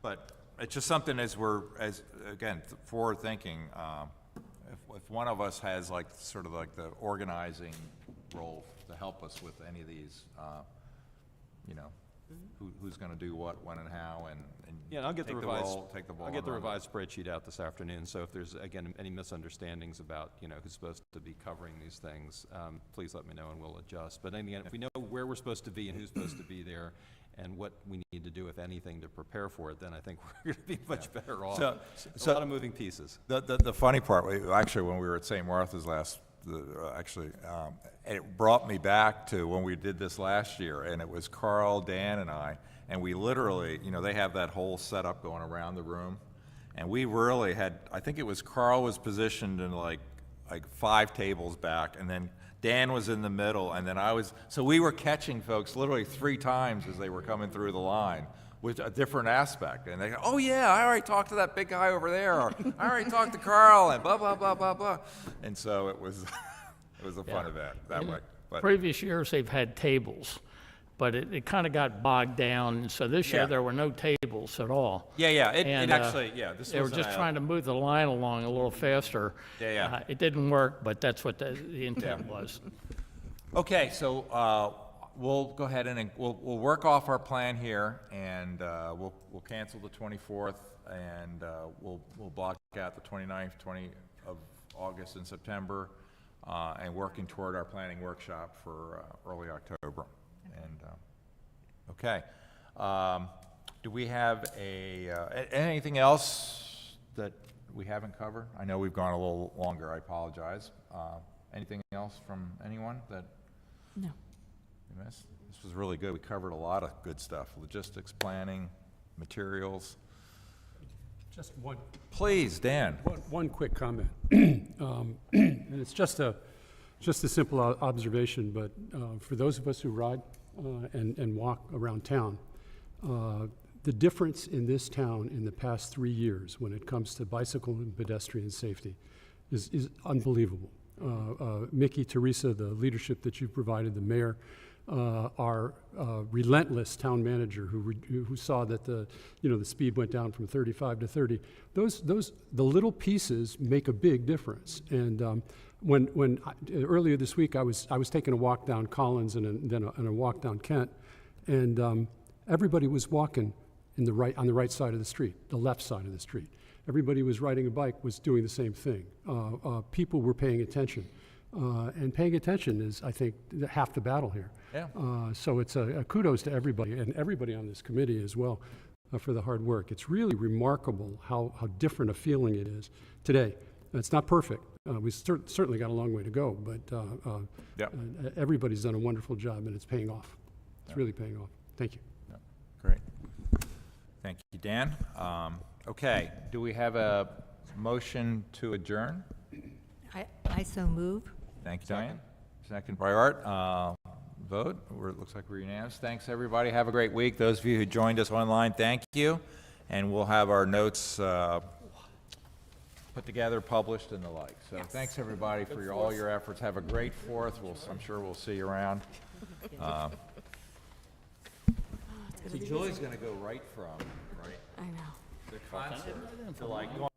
But it's just something forward thinking. If one of us has like sort of like the organizing role to help us with any of these, who's going to do what, when, and how, and Yeah, and I'll get take the revised, take the ball. I'll get and the run with it. revised spreadsheet out this afternoon, so if there's, again, any misunderstandings about, who's supposed to be covering these things, please let me know and we'll adjust. But again, if we know where we're supposed to be and who's supposed to be there, and what we need to do, if anything, to prepare for it, then I think we're going to be much better off. So- A lot of moving pieces. The funny part, actually, when we were at St. Martha's it brought me back to when we did this last year, and it was Carl, Dan, and I, and we literally, they have that whole setup going around the room, and we really had, I think it was Carl was positioned in like 5 tables back, and then Dan was in the middle, and then so we were catching folks literally 3 times as they were coming through the line with a different aspect. And they go, oh yeah, I already talked to that big guy over there, or I already talked to Carl, and blah, blah, blah, blah, blah. And so it was, it was a fun event that way. But Previous years, they've had tables, but it kind of got bogged down. So this year, Yeah. there were no tables at all. yeah, And, this They were was just trying to move the line along a little faster. Yeah. It didn't work, but that's what the intent was. Okay, so we'll go ahead and we'll work off our plan here, and we'll cancel the 24th, and we'll block out the 29th, of August and September, and working toward our planning workshop for early October. And okay, do we have anything else that we haven't covered? I know we've gone a little longer. I apologize. Anything else from anyone that? No. we missed? This was really good. We covered a lot of good stuff: logistics, planning, materials. Just one Please, Dan. One quick comment. And it's just a simple observation, but for those of us who ride and walk around town, the difference in this town in the past 3 years when it comes to bicycle and pedestrian safety is unbelievable. Mickey, Teresa, the leadership that you've provided, the mayor, our relentless town manager who saw that the speed went down from 35 to 30. The little pieces make a big difference. And earlier this week I was taking a walk down Collins and then a walk down Kent, and everybody was walking on the right side of the street, the left side of the street. Everybody was riding a bike, was doing the same thing. People were paying attention. And paying attention is, I think, half the battle here. Yeah. So it's a kudos to everybody, and everybody on this committee as well, for the hard work. It's really remarkable how different a feeling it is today. It's not perfect. We've certainly got a long way to go, but Yep. Everybody's done a wonderful job, and it's paying off. It's really paying off. Thank you. Great. Thank you, Dan. Okay, do we have a motion to adjourn? I so move. Thank you, Diane. Second by Art. Vote. It looks like we're unanimous. Thanks, everybody. Have a great week. Those of you who joined us online, thank you. And we'll have our notes put together, published, and the like. So thanks, everybody, for all your efforts. Have a great 4th. I'm sure we'll see you around. See, Julie's going to go right from, I know. the concert to like going